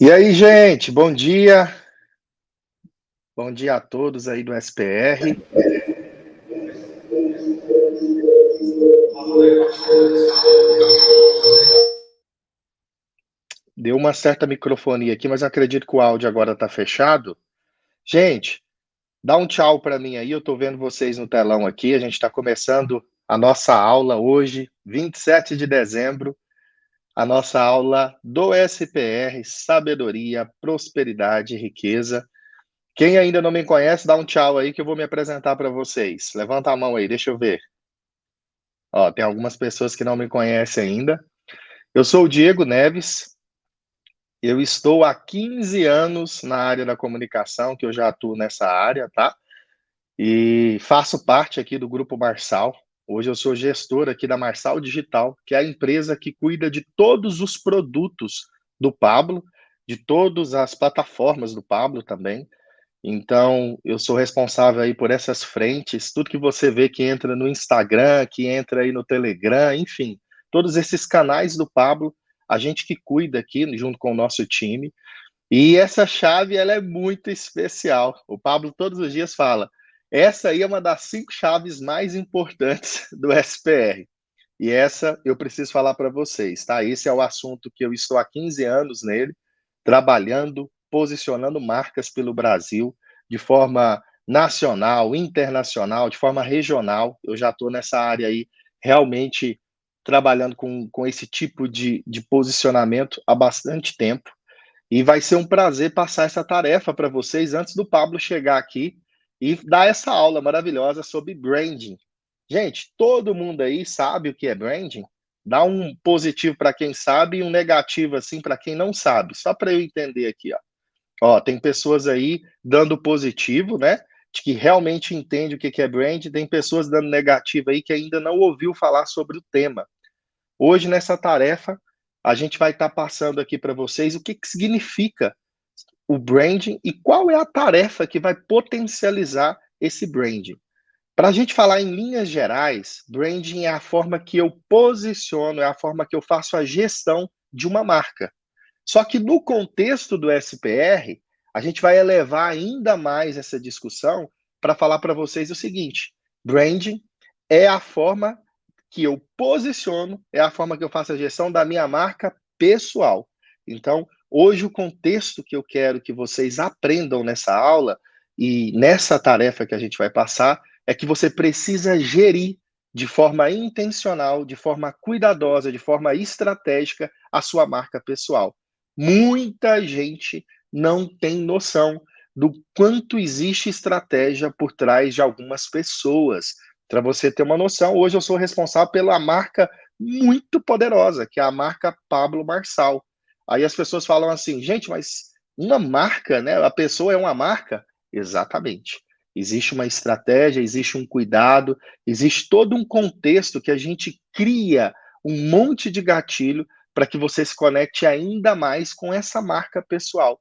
E aí, gente, bom dia. Bom dia a todos aí do SPR. Deu uma certa microfonia aqui, mas acredito que o áudio agora está fechado. Gente, dá um tchau para mim aí, eu estou vendo vocês no telão aqui. A gente está começando a nossa aula hoje, 27 de dezembro, a nossa aula do SPR, Sabedoria, Prosperidade e Riqueza. Quem ainda não me conhece, dá um tchau aí que eu vou me apresentar para vocês. Levanta a mão aí, deixa eu ver. Ó, tem algumas pessoas que não me conhecem ainda. Eu sou o Diego Neves, eu estou há 15 anos na área da comunicação, que eu já atuo nessa área, tá? E faço parte aqui do Grupo Marsal. Hoje eu sou gestor aqui da Marsal Digital, que é a empresa que cuida de todos os produtos do Pablo, de todas as plataformas do Pablo também. Então, eu sou responsável aí por essas frentes, tudo que você vê que entra no Instagram, que entra aí no Telegram, enfim, todos esses canais do Pablo, a gente que cuida aqui junto com o nosso time. E essa chave, ela é muito especial. O Pablo todos os dias fala, essa aí é uma das 5 chaves mais importantes do SPR. E essa eu preciso falar para vocês, tá? Esse é o assunto que eu estou há 15 anos nele, trabalhando, posicionando marcas pelo Brasil de forma nacional, internacional, de forma regional. Eu já estou nessa área aí realmente trabalhando com esse tipo de posicionamento há bastante tempo. E vai ser um prazer passar essa tarefa para vocês antes do Pablo chegar aqui e dar essa aula maravilhosa sobre branding. Gente, todo mundo aí sabe o que é branding? Dá um positivo para quem sabe e um negativo assim para quem não sabe, só para eu entender aqui, ó. Ó, tem pessoas aí dando positivo, né? De que realmente entende o que é branding, tem pessoas dando negativo aí que ainda não ouviu falar sobre o tema. Hoje, nessa tarefa, a gente vai estar passando aqui para vocês o que significa o branding e qual é a tarefa que vai potencializar esse branding. Para a gente falar em linhas gerais, branding é a forma que eu posiciono, é a forma que eu faço a gestão de uma marca. Só que no contexto do SPR, a gente vai elevar ainda mais essa discussão para falar para vocês o seguinte: branding é a forma que eu posiciono, é a forma que eu faço a gestão da minha marca pessoal. Então, hoje o contexto que eu quero que vocês aprendam nessa aula e nessa tarefa que a gente vai passar é que você precisa gerir de forma intencional, de forma cuidadosa, de forma estratégica a sua marca pessoal. Muita gente não tem noção do quanto existe estratégia por trás de algumas pessoas. Para você ter uma noção, hoje eu sou responsável pela marca muito poderosa, que é a marca Pablo Marçal. Aí as pessoas falam assim, gente, mas uma marca, né? A pessoa é uma marca? Exatamente. Existe uma estratégia, existe um cuidado, existe todo um contexto que a gente cria um monte de gatilho para que você se conecte ainda mais com essa marca pessoal.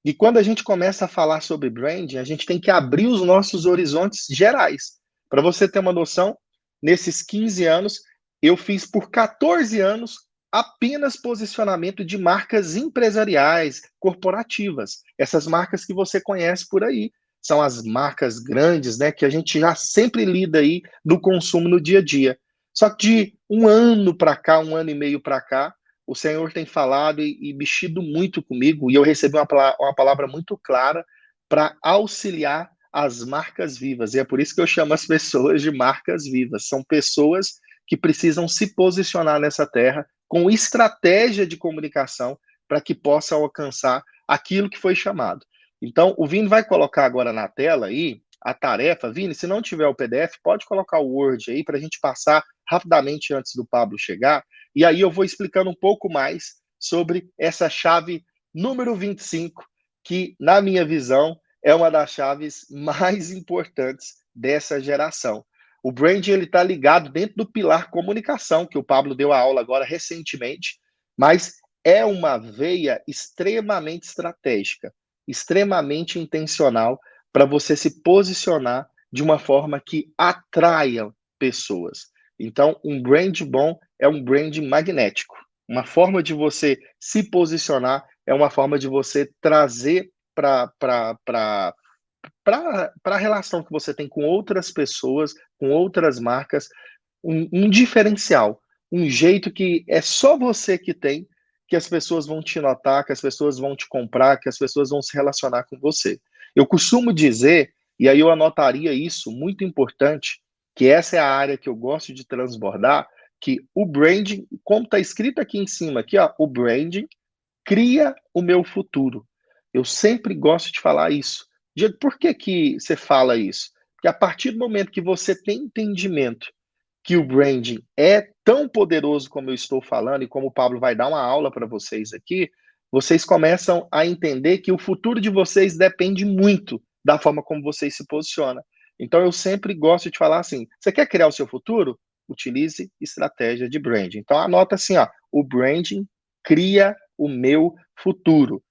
E quando a gente começa a falar sobre branding, a gente tem que abrir os nossos horizontes gerais. Para você ter uma noção, nesses 15 anos, eu fiz por 14 anos apenas posicionamento de marcas empresariais, corporativas. Essas marcas que você conhece por aí. São as marcas grandes, né, que a gente já sempre lida aí no consumo no dia a dia. Só que de um ano para cá, um ano e meio para cá, o Senhor tem falado e mexido muito comigo, e eu recebi uma palavra muito clara para auxiliar as marcas vivas. E é por isso que eu chamo as pessoas de marcas vivas. São pessoas que precisam se posicionar nessa terra com estratégia de comunicação para que possam alcançar aquilo que foi chamado. Então, o Vini vai colocar agora na tela aí a tarefa. Vini, se não tiver o PDF, pode colocar o Word aí para a gente passar rapidamente antes do Pablo chegar. E aí eu vou explicando um pouco mais sobre essa chave número 25, que, na minha visão, é uma das chaves mais importantes dessa geração. O branding está ligado dentro do pilar comunicação, que o Pablo deu a aula agora recentemente, mas é uma veia extremamente estratégica, extremamente intencional para você se posicionar de uma forma que atraia pessoas. Então, um brand bom é um brand magnético, uma forma de você se posicionar é uma forma de você trazer para a relação que você tem com outras pessoas, com outras marcas, um diferencial, um jeito que é só você que tem, que as pessoas vão te notar, que as pessoas vão te comprar, que as pessoas vão se relacionar com você. Eu costumo dizer, e aí eu anotaria isso, muito importante, que essa é a área que eu gosto de transbordar, que o branding, como está escrito aqui em cima, aqui, ó, o branding cria o meu futuro. Eu sempre gosto de falar isso. Diego, por que que você fala isso? Porque a partir do momento que você tem entendimento que o branding é tão poderoso como eu estou falando e como o Pablo vai dar uma aula para vocês aqui, vocês começam a entender que o futuro de vocês depende muito da forma como vocês se posicionam. Então eu sempre gosto de falar assim: você quer criar o seu futuro? Utilize estratégia de branding. Então anota assim, ó, o branding cria o meu futuro.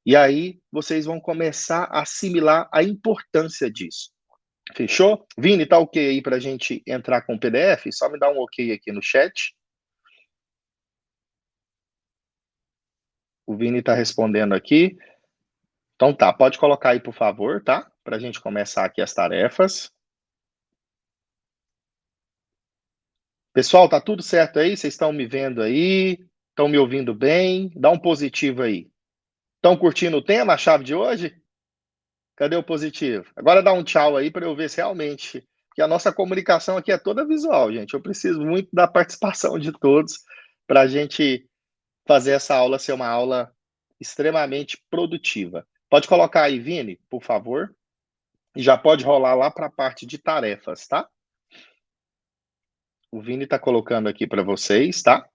E aí vocês vão começar a assimilar a importância disso. Fechou? Vini, tá ok aí pra gente entrar com o PDF? Só me dá um ok aqui no chat. O Vini tá respondendo aqui. Então tá, pode colocar aí, por favor, tá? Pra gente começar aqui as tarefas. Pessoal, tá tudo certo aí? Vocês estão me vendo aí? Estão me ouvindo bem? Dá um positivo aí. Estão curtindo o tema, a chave de hoje? Cadê o positivo? Agora dá um tchau aí para eu ver se realmente. Que a nossa comunicação aqui é toda visual, gente. Eu preciso muito da participação de todos para a gente fazer essa aula ser uma aula extremamente produtiva. Pode colocar aí, Vini, por favor. E já pode rolar lá para a parte de tarefas, tá? O Vini está colocando aqui para vocês, tá?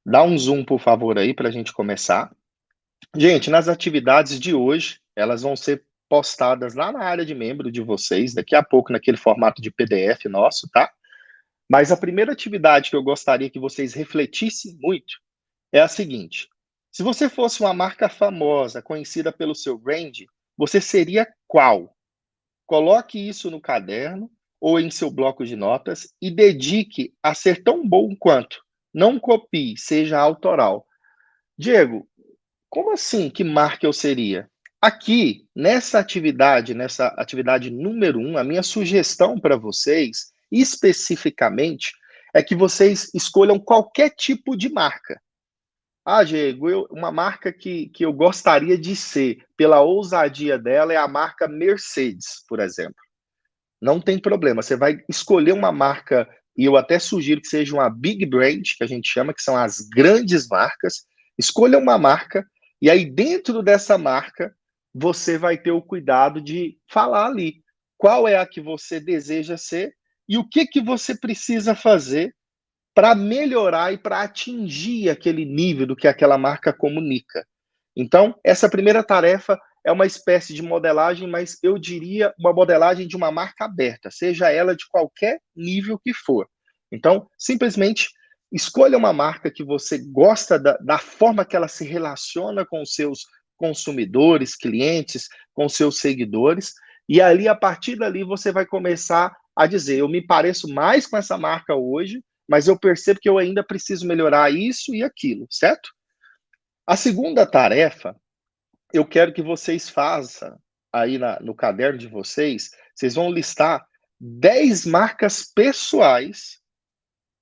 Dá um zoom, por favor, aí para a gente começar. Gente, nas atividades de hoje, elas vão ser postadas lá na área de membro de vocês, daqui a pouco naquele formato de PDF nosso, tá? Mas a primeira atividade que eu gostaria que vocês refletissem muito é a seguinte: se você fosse uma marca famosa, conhecida pelo seu brand, você seria qual? Coloque isso no caderno ou em seu bloco de notas e dedique a ser tão bom quanto. Não copie, seja autoral. Diego, como assim que marca eu seria? Aqui, nessa atividade número 1, a minha sugestão para vocês, especificamente, é que vocês escolham qualquer tipo de marca. Ah, Diego, uma marca que eu gostaria de ser, pela ousadia dela, é a marca Mercedes, por exemplo. Não tem problema, você vai escolher uma marca, e eu até sugiro que seja uma big brand, que a gente chama, que são as grandes marcas. Escolha uma marca, e aí dentro dessa marca, você vai ter o cuidado de falar ali qual é a que você deseja ser e o que você precisa fazer para melhorar e para atingir aquele nível do que aquela marca comunica. Então, essa primeira tarefa é uma espécie de modelagem, mas eu diria uma modelagem de uma marca aberta, seja ela de qualquer nível que for. Então, simplesmente escolha uma marca que você gosta da forma que ela se relaciona com os seus consumidores, clientes, com seus seguidores, e ali, a partir dali, você vai começar a dizer: eu me pareço mais com essa marca hoje, mas eu percebo que eu ainda preciso melhorar isso e aquilo, certo? A segunda tarefa, eu quero que vocês façam aí no caderno de vocês, vocês vão listar 10 marcas pessoais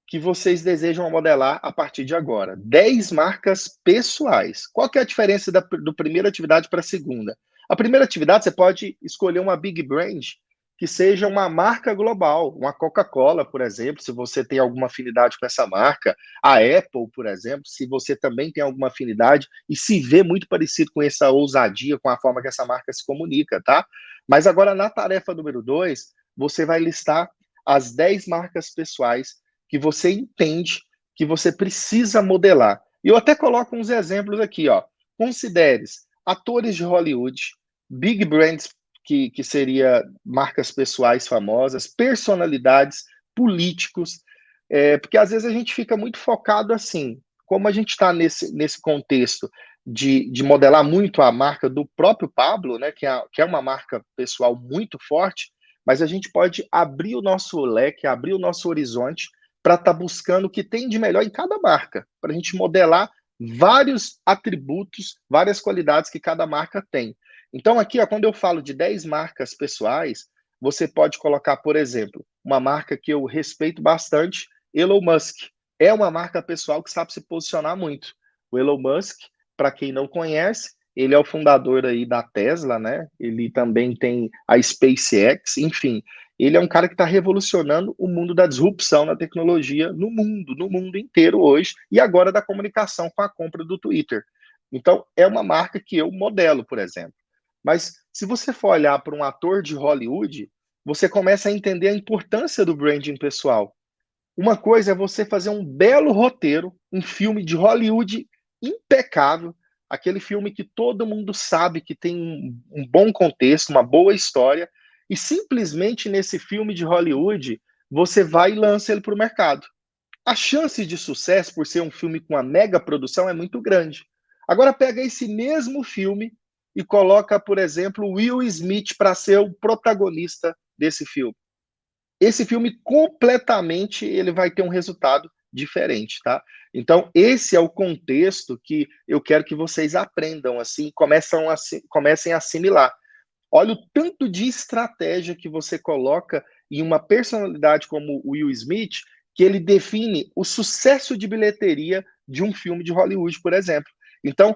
que vocês desejam modelar a partir de agora. 10 marcas pessoais. Qual que é a diferença do primeira atividade para a segunda? A primeira atividade, você pode escolher uma big brand que seja uma marca global, uma Coca-Cola, por exemplo, se você tem alguma afinidade com essa marca, a Apple, por exemplo, se você também tem alguma afinidade e se vê muito parecido com essa ousadia, com a forma que essa marca se comunica, tá? Mas agora, na tarefa número 2, você vai listar as 10 marcas pessoais que você entende que você precisa modelar. E eu até coloco uns exemplos aqui, ó. Considere atores de Hollywood, big brands que seria marcas pessoais famosas, personalidades, políticos, porque às vezes a gente fica muito focado assim, como a gente está nesse contexto de modelar muito a marca do próprio Pablo, né, que é uma marca pessoal muito forte, mas a gente pode abrir o nosso leque, abrir o nosso horizonte para estar buscando o que tem de melhor em cada marca, para a gente modelar vários atributos, várias qualidades que cada marca tem. Então, aqui, ó, quando eu falo de 10 marcas pessoais, você pode colocar, por exemplo, uma marca que eu respeito bastante, Elon Musk. É uma marca pessoal que sabe se posicionar muito. O Elon Musk, para quem não conhece, ele é o fundador aí da Tesla, né? Ele também tem a SpaceX, enfim. Ele é um cara que está revolucionando o mundo da disrupção na tecnologia no mundo inteiro hoje, e agora da comunicação com a compra do Twitter. Então, é uma marca que eu modelo, por exemplo. Mas se você for olhar para um ator de Hollywood, você começa a entender a importância do branding pessoal. Uma coisa é você fazer um belo roteiro, um filme de Hollywood impecável, aquele filme que todo mundo sabe que tem um bom contexto, uma boa história, e simplesmente nesse filme de Hollywood você vai e lança ele para o mercado. A chance de sucesso por ser um filme com uma mega produção é muito grande. Agora pega esse mesmo filme e coloca, por exemplo, Will Smith para ser o protagonista desse filme. Esse filme completamente ele vai ter um resultado diferente, tá? Então, esse é o contexto que eu quero que vocês aprendam, assim, comecem a assimilar. Olha o tanto de estratégia que você coloca em uma personalidade como o Will Smith, que ele define o sucesso de bilheteria de um filme de Hollywood, por exemplo. Então,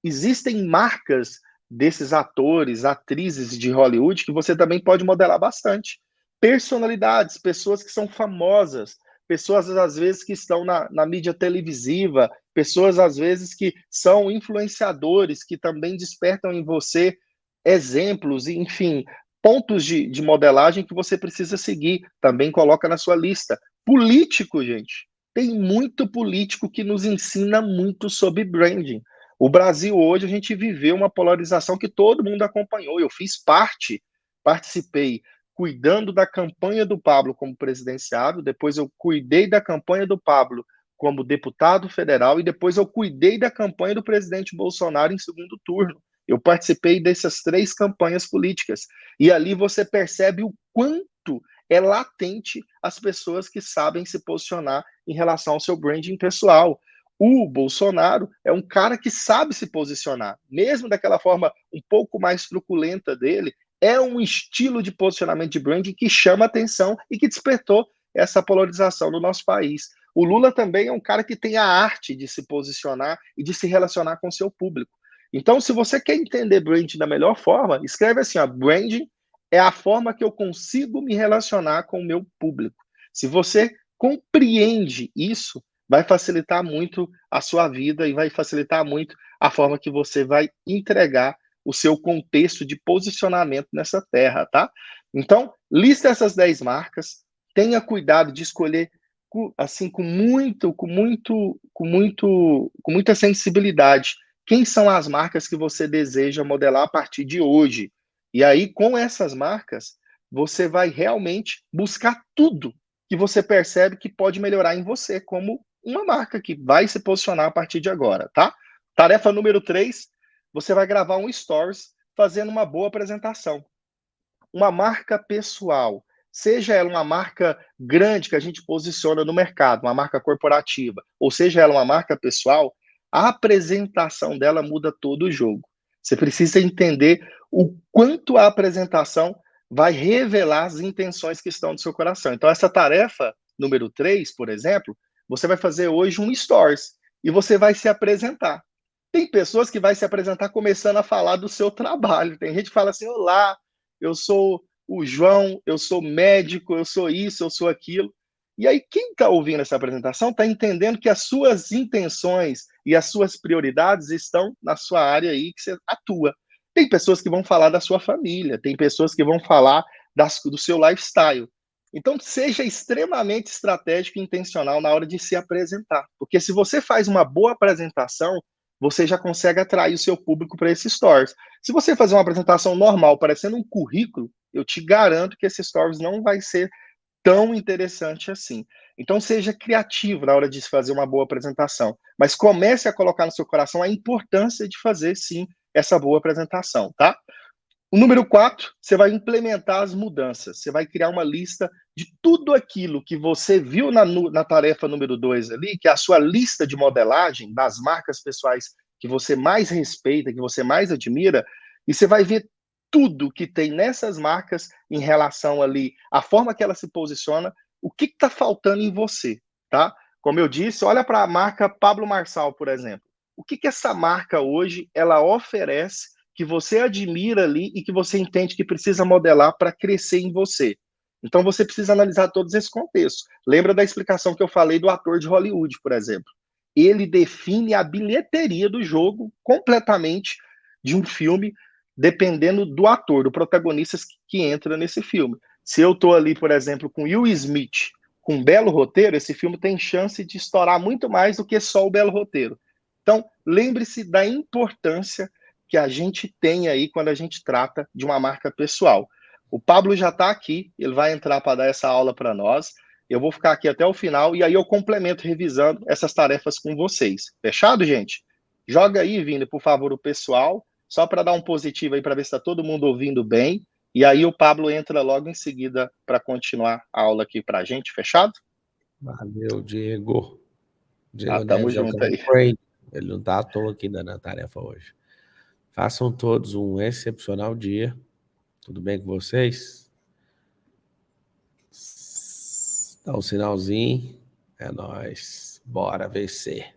existem marcas desses atores, atrizes de Hollywood que você também pode modelar bastante. Personalidades, pessoas que são famosas, pessoas às vezes que estão na mídia televisiva, pessoas às vezes que são influenciadores, que também despertam em você exemplos, enfim, pontos de modelagem que você precisa seguir. Também coloca na sua lista. Político, gente. Tem muito político que nos ensina muito sobre branding. O Brasil hoje, a gente viveu uma polarização que todo mundo acompanhou. Eu fiz parte, participei, cuidando da campanha do Pablo como presidenciável, depois eu cuidei da campanha do Pablo como deputado federal e depois eu cuidei da campanha do presidente Bolsonaro em segundo turno. Eu participei dessas 3 campanhas políticas. E ali você percebe o quanto é latente as pessoas que sabem se posicionar em relação ao seu branding pessoal. O Bolsonaro é um cara que sabe se posicionar, mesmo daquela forma um pouco mais truculenta dele, é um estilo de posicionamento de branding que chama atenção e que despertou essa polarização no nosso país. O Lula também é um cara que tem a arte de se posicionar e de se relacionar com o seu público. Então, se você quer entender branding da melhor forma, escreve assim, ó, branding é a forma que eu consigo me relacionar com o meu público. Se você compreende isso, vai facilitar muito a sua vida e vai facilitar muito a forma que você vai entregar o seu contexto de posicionamento nessa terra, tá? Então, lista essas 10 marcas, tenha cuidado de escolher assim com muita sensibilidade quem são as marcas que você deseja modelar a partir de hoje. E aí, com essas marcas, você vai realmente buscar tudo que você percebe que pode melhorar em você, como uma marca que vai se posicionar a partir de agora, tá? Tarefa número 3, você vai gravar um stories fazendo uma boa apresentação. Uma marca pessoal, seja ela uma marca grande que a gente posiciona no mercado, uma marca corporativa, ou seja ela uma marca pessoal, a apresentação dela muda todo o jogo. Você precisa entender o quanto a apresentação vai revelar as intenções que estão no seu coração. Então, essa tarefa número 3, por exemplo, você vai fazer hoje um stories e você vai se apresentar. Tem pessoas que vai se apresentar começando a falar do seu trabalho. Tem gente que fala assim: olá, eu sou o João, eu sou médico, eu sou isso, eu sou aquilo. E aí, quem está ouvindo essa apresentação está entendendo que as suas intenções e as suas prioridades estão na sua área aí que você atua. Tem pessoas que vão falar da sua família, tem pessoas que vão falar do seu lifestyle. Então, seja extremamente estratégico e intencional na hora de se apresentar. Porque se você faz uma boa apresentação, você já consegue atrair o seu público para esses stories. Se você fazer uma apresentação normal, parecendo um currículo, eu te garanto que esse stories não vai ser tão interessante assim. Então, seja criativo na hora de fazer uma boa apresentação, mas comece a colocar no seu coração a importância de fazer, sim, essa boa apresentação, tá? O número 4, você vai implementar as mudanças. Você vai criar uma lista de tudo aquilo que você viu na tarefa número 2 ali, que é a sua lista de modelagem das marcas pessoais que você mais respeita, que você mais admira, e você vai ver tudo que tem nessas marcas em relação ali à forma que ela se posiciona, o que está faltando em você, tá? Como eu disse, olha para a marca Pablo Marçal, por exemplo. O que essa marca hoje ela oferece que você admira ali e que você entende que precisa modelar para crescer em você. Então você precisa analisar todos esses contextos. Lembra da explicação que eu falei do ator de Hollywood, por exemplo? Ele define a bilheteria do jogo completamente de um filme, dependendo do ator, do protagonista que entra nesse filme. Se eu estou ali, por exemplo, com Will Smith, com um belo roteiro, esse filme tem chance de estourar muito mais do que só o belo roteiro. Então, lembre-se da importância que a gente tem aí quando a gente trata de uma marca pessoal. O Pablo já está aqui, ele vai entrar para dar essa aula para nós. Eu vou ficar aqui até o final e aí eu complemento revisando essas tarefas com vocês. Fechado, gente? Joga aí, Vini, por favor, o pessoal, só para dar um positivo aí para ver se está todo mundo ouvindo bem. E aí o Pablo entra logo em seguida para continuar a aula aqui para a gente. Fechado? Valeu, Diego. Diego Tamo Neves é o junto cara aí. Brain. Ele não está à toa aqui dando a tarefa hoje. Façam todos um excepcional dia. Tudo bem com vocês? Dá um sinalzinho. É nóis. Bora vencer.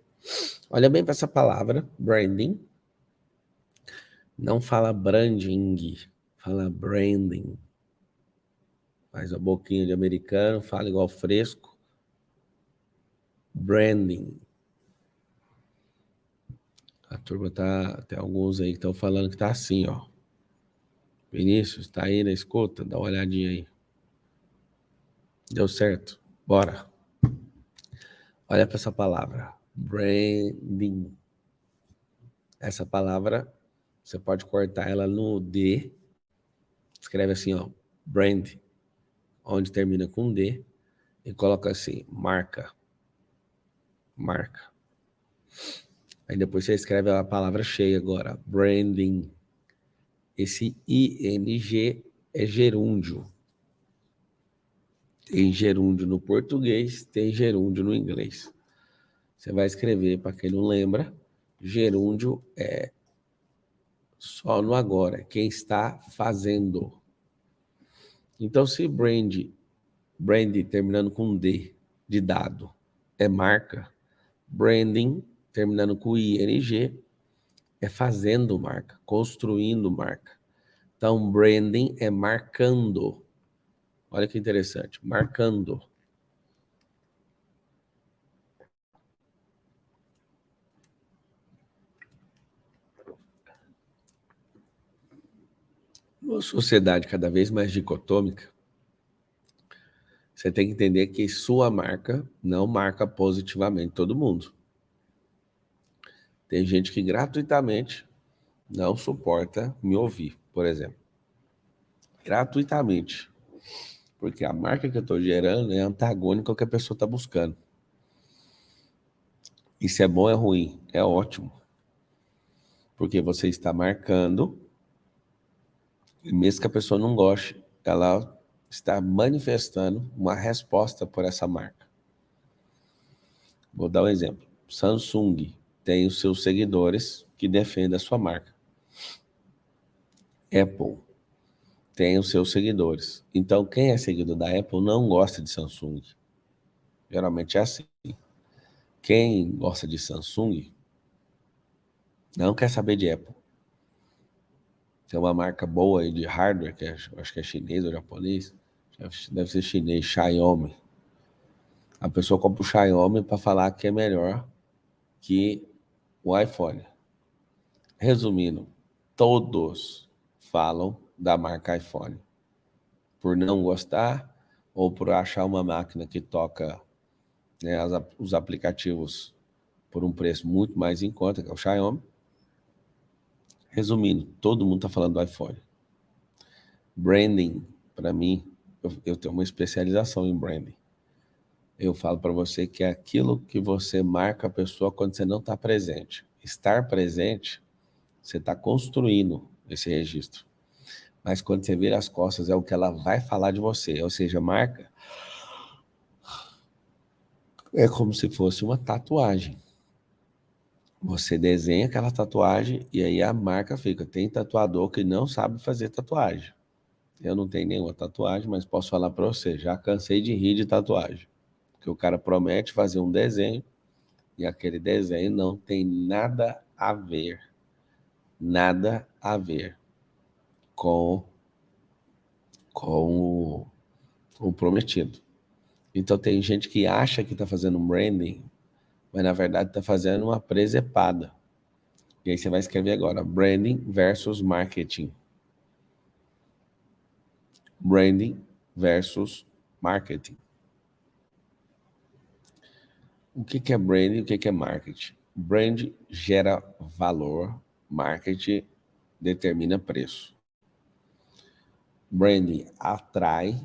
Olha bem para essa palavra, branding. Não fala branding, fala branding. Faz a boquinha de americano, fala igual fresco. Branding. A turma tá... Tem alguns aí que estão falando que tá assim, ó. Vinícius, tá aí na escuta? Dá uma olhadinha aí. Deu certo? Bora. Olha para essa palavra. Branding. Essa palavra, você pode cortar ela no D. Escreve assim, ó. Brand. Onde termina com D. E coloca assim, marca. Marca. Aí depois você escreve a palavra cheia agora. Branding. Esse ING é gerúndio. Tem gerúndio no português, tem gerúndio no inglês. Você vai escrever, para quem não lembra, gerúndio é só no agora, quem está fazendo. Então, se brand terminando com D, de dado, é marca, branding terminando com ING é fazendo marca, construindo marca. Então, branding é marcando. Olha que interessante, marcando. Numa sociedade cada vez mais dicotômica, você tem que entender que sua marca não marca positivamente todo mundo. Tem gente que gratuitamente não suporta me ouvir, por exemplo. Gratuitamente. Porque a marca que eu estou gerando é antagônica ao que a pessoa está buscando. Isso é bom ou é ruim? É ótimo. Porque você está marcando, e mesmo que a pessoa não goste, ela está manifestando uma resposta por essa marca. Vou dar um exemplo. Samsung tem os seus seguidores que defendem a sua marca. Apple tem os seus seguidores. Então, quem é seguidor da Apple não gosta de Samsung. Geralmente é assim. Quem gosta de Samsung não quer saber de Apple. Tem uma marca boa aí de hardware, que acho que é chinês ou japonês, deve ser chinês, Xiaomi. A pessoa compra o Xiaomi para falar que é melhor que o iPhone. Resumindo, todos falam da marca iPhone. Por não gostar ou por achar uma máquina que toca, né, os aplicativos por um preço muito mais em conta, que é o Xiaomi. Resumindo, todo mundo está falando do iPhone. Branding, para mim, eu tenho uma especialização em branding. Eu falo para você que é aquilo que você marca a pessoa quando você não está presente. Estar presente, você está construindo esse registro. Mas quando você vira as costas, é o que ela vai falar de você. Ou seja, marca é como se fosse uma tatuagem. Você desenha aquela tatuagem e aí a marca fica. Tem tatuador que não sabe fazer tatuagem. Eu não tenho nenhuma tatuagem, mas posso falar para você, já cansei de rir de tatuagem. Que o cara promete fazer um desenho e aquele desenho não tem nada a ver com, com o prometido. Então tem gente que acha que está fazendo um branding, mas na verdade está fazendo uma presepada. E aí você vai escrever agora, branding versus marketing. Branding versus marketing. O que é branding e o que é marketing? Brand gera valor, marketing determina preço. Branding atrai,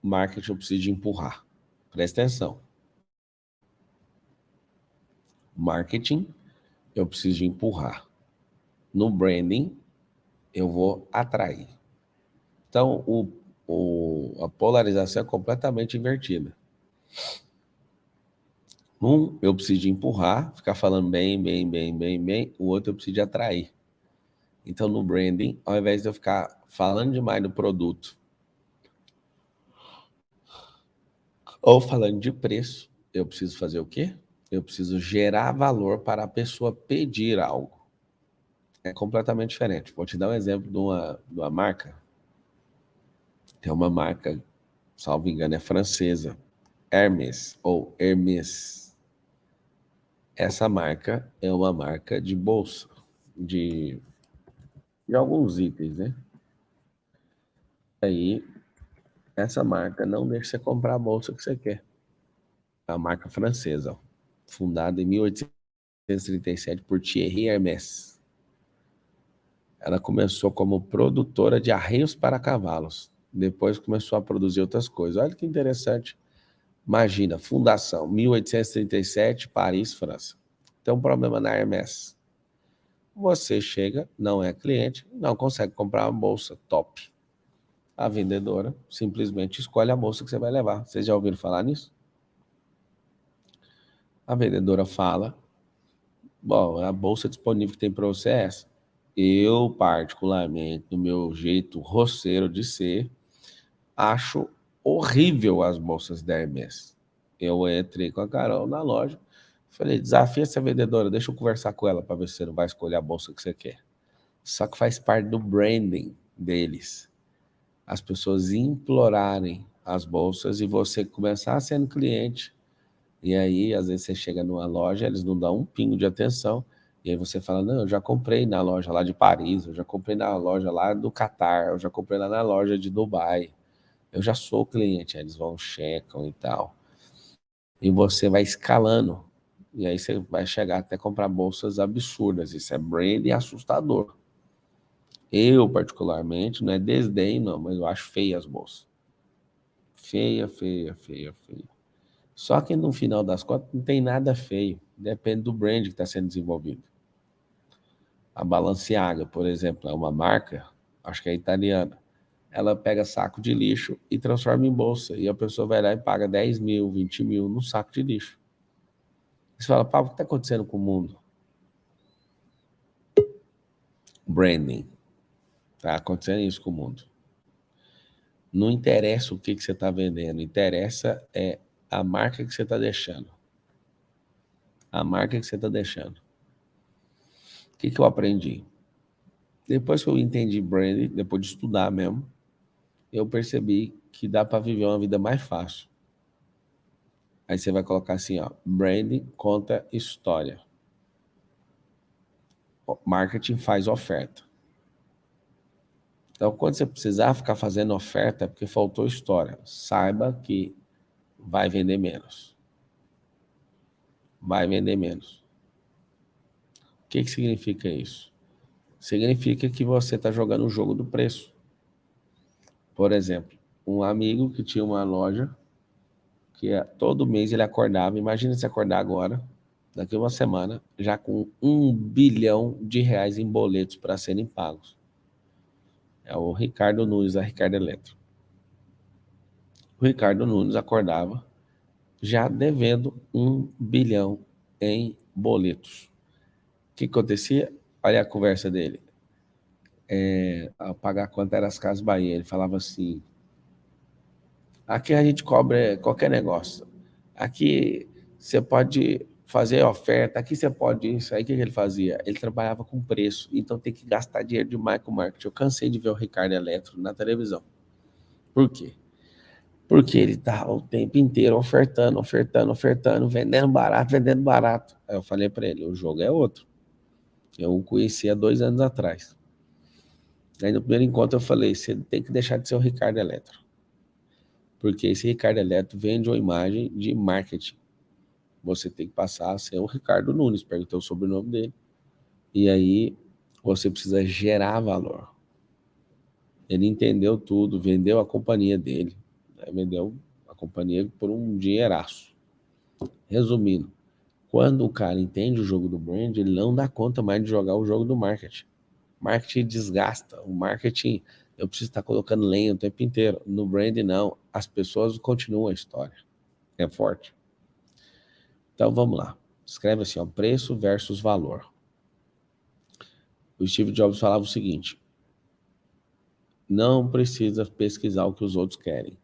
marketing eu preciso de empurrar. Presta atenção. Marketing eu preciso de empurrar. No branding eu vou atrair. Então a polarização é completamente invertida. Um, eu preciso de empurrar, ficar falando bem. O outro eu preciso de atrair. Então, no branding, ao invés de eu ficar falando demais do produto ou falando de preço, eu preciso fazer o quê? Eu preciso gerar valor para a pessoa pedir algo. É completamente diferente. Vou te dar um exemplo de uma marca. Tem uma marca, salvo engano, é francesa, Hermès ou Hermès. Essa marca é uma marca de bolsa, de alguns itens, né? Aí, essa marca não deixa você comprar a bolsa que você quer. É a marca francesa, fundada em 1837 por Thierry Hermès. Ela começou como produtora de arreios para cavalos. Depois começou a produzir outras coisas. Olha que interessante. Imagina, fundação, 1837, Paris, França. Tem um problema na Hermès. Você chega, não é cliente, não consegue comprar uma bolsa top. A vendedora simplesmente escolhe a bolsa que você vai levar. Vocês já ouviram falar nisso? A vendedora fala, bom, a bolsa disponível que tem para você é essa. Eu, particularmente, do meu jeito roceiro de ser, acho horrível as bolsas da Hermès. Eu entrei com a Carol na loja, falei, desafia essa vendedora, deixa eu conversar com ela para ver se você não vai escolher a bolsa que você quer. Só que faz parte do branding deles. As pessoas implorarem as bolsas e você começar sendo cliente. E aí, às vezes, você chega numa loja, eles não dão um pingo de atenção. E aí você fala, não, eu já comprei na loja lá de Paris, eu já comprei na loja lá do Catar, eu já comprei lá na loja de Dubai. Eu já sou cliente. Aí eles vão, checam e tal. E você vai escalando. E aí você vai chegar até comprar bolsas absurdas. Isso é branding assustador. Eu, particularmente, não é desdém, não, mas eu acho feia as bolsas. Feia. Só que no final das contas não tem nada feio. Depende do brand que está sendo desenvolvido. A Balenciaga, por exemplo, é uma marca, acho que é italiana. Ela pega saco de lixo e transforma em bolsa. E a pessoa vai lá e paga 10 mil, 20 mil num saco de lixo. Você fala, Pablo, o que está acontecendo com o mundo? Branding. Está acontecendo isso com o mundo. Não interessa o que você está vendendo, interessa é a marca que você está deixando. A marca que você está deixando. O que eu aprendi? Depois que eu entendi branding, depois de estudar mesmo, eu percebi que dá para viver uma vida mais fácil. Aí você vai colocar assim, ó, branding conta história. Marketing faz oferta. Então, quando você precisar ficar fazendo oferta, é porque faltou história. Saiba que vai vender menos. Vai vender menos. O que significa isso? Significa que você está jogando o jogo do preço. Por exemplo, um amigo que tinha uma loja que todo mês ele acordava, imagina se acordar agora, daqui a uma semana, já com R$ 1 bilhão em boletos para serem pagos. É o Ricardo Nunes, da Ricardo Eletro. O Ricardo Nunes acordava já devendo 1 bilhão em boletos. O que acontecia? Olha a conversa dele. Ao pagar quanto era as Casas Bahia, ele falava assim: aqui a gente cobra qualquer negócio. Aqui você pode fazer oferta, aqui você pode isso. Aí o que ele fazia? Ele trabalhava com preço, então tem que gastar dinheiro demais com marketing. Eu cansei de ver o Ricardo Eletro na televisão. Por quê? Porque ele tá o tempo inteiro ofertando, ofertando, ofertando, vendendo barato, vendendo barato. Aí eu falei para ele, o jogo é outro. Eu o conheci há 2 anos atrás. Aí no primeiro encontro eu falei, você tem que deixar de ser o Ricardo Eletro. Porque esse Ricardo Eletro vende uma imagem de marketing. Você tem que passar a ser o Ricardo Nunes, perguntei o sobrenome dele. E aí você precisa gerar valor. Ele entendeu tudo, vendeu a companhia dele. Vendeu a companhia por um dinheiraço. Resumindo, quando o cara entende o jogo do brand, ele não dá conta mais de jogar o jogo do marketing. Marketing desgasta. O marketing, eu preciso estar colocando lenha o tempo inteiro. No brand, não. As pessoas continuam a história. É forte. Então, vamos lá. Escreve assim, ó, preço versus valor. O Steve Jobs falava o seguinte: não precisa pesquisar o que os outros querem.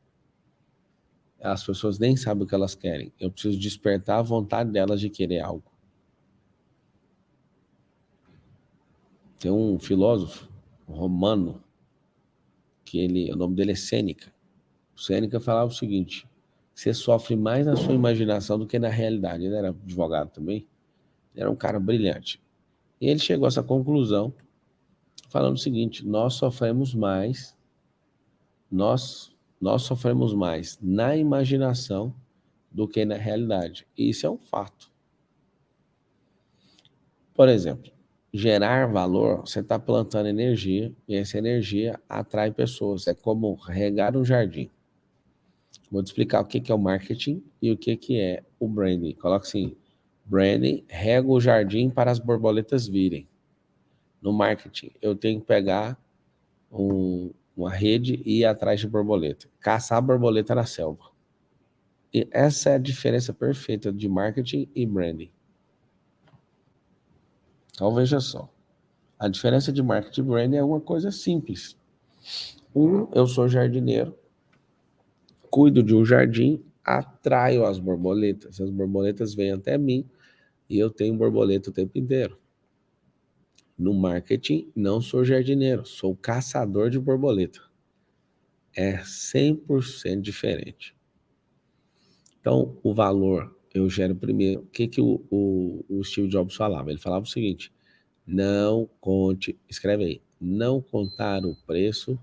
As pessoas nem sabem o que elas querem. Eu preciso despertar a vontade delas de querer algo. Tem um filósofo romano o nome dele é Sêneca. O Sêneca falava o seguinte: você sofre mais na sua imaginação do que na realidade. Ele era advogado também. Ele era um cara brilhante. E ele chegou a essa conclusão falando o seguinte: nós sofremos mais na imaginação do que na realidade. E isso é um fato. Por exemplo, gerar valor, você está plantando energia e essa energia atrai pessoas. É como regar um jardim. Vou te explicar o que é o marketing e o que é o branding. Coloca assim: branding rega o jardim para as borboletas virem. No marketing, eu tenho que pegar uma rede e ir atrás de borboleta. Caçar a borboleta na selva. E essa é a diferença perfeita de marketing e branding. Então veja só. A diferença de marketing e branding é uma coisa simples. Eu sou jardineiro, cuido de um jardim, atraio as borboletas vêm até mim e eu tenho borboleta o tempo inteiro. No marketing, não sou jardineiro, sou caçador de borboleta. É 100% diferente. Então, o valor eu gero primeiro. O que o Steve Jobs falava? Ele falava o seguinte: não conte, escreve aí, não contar o preço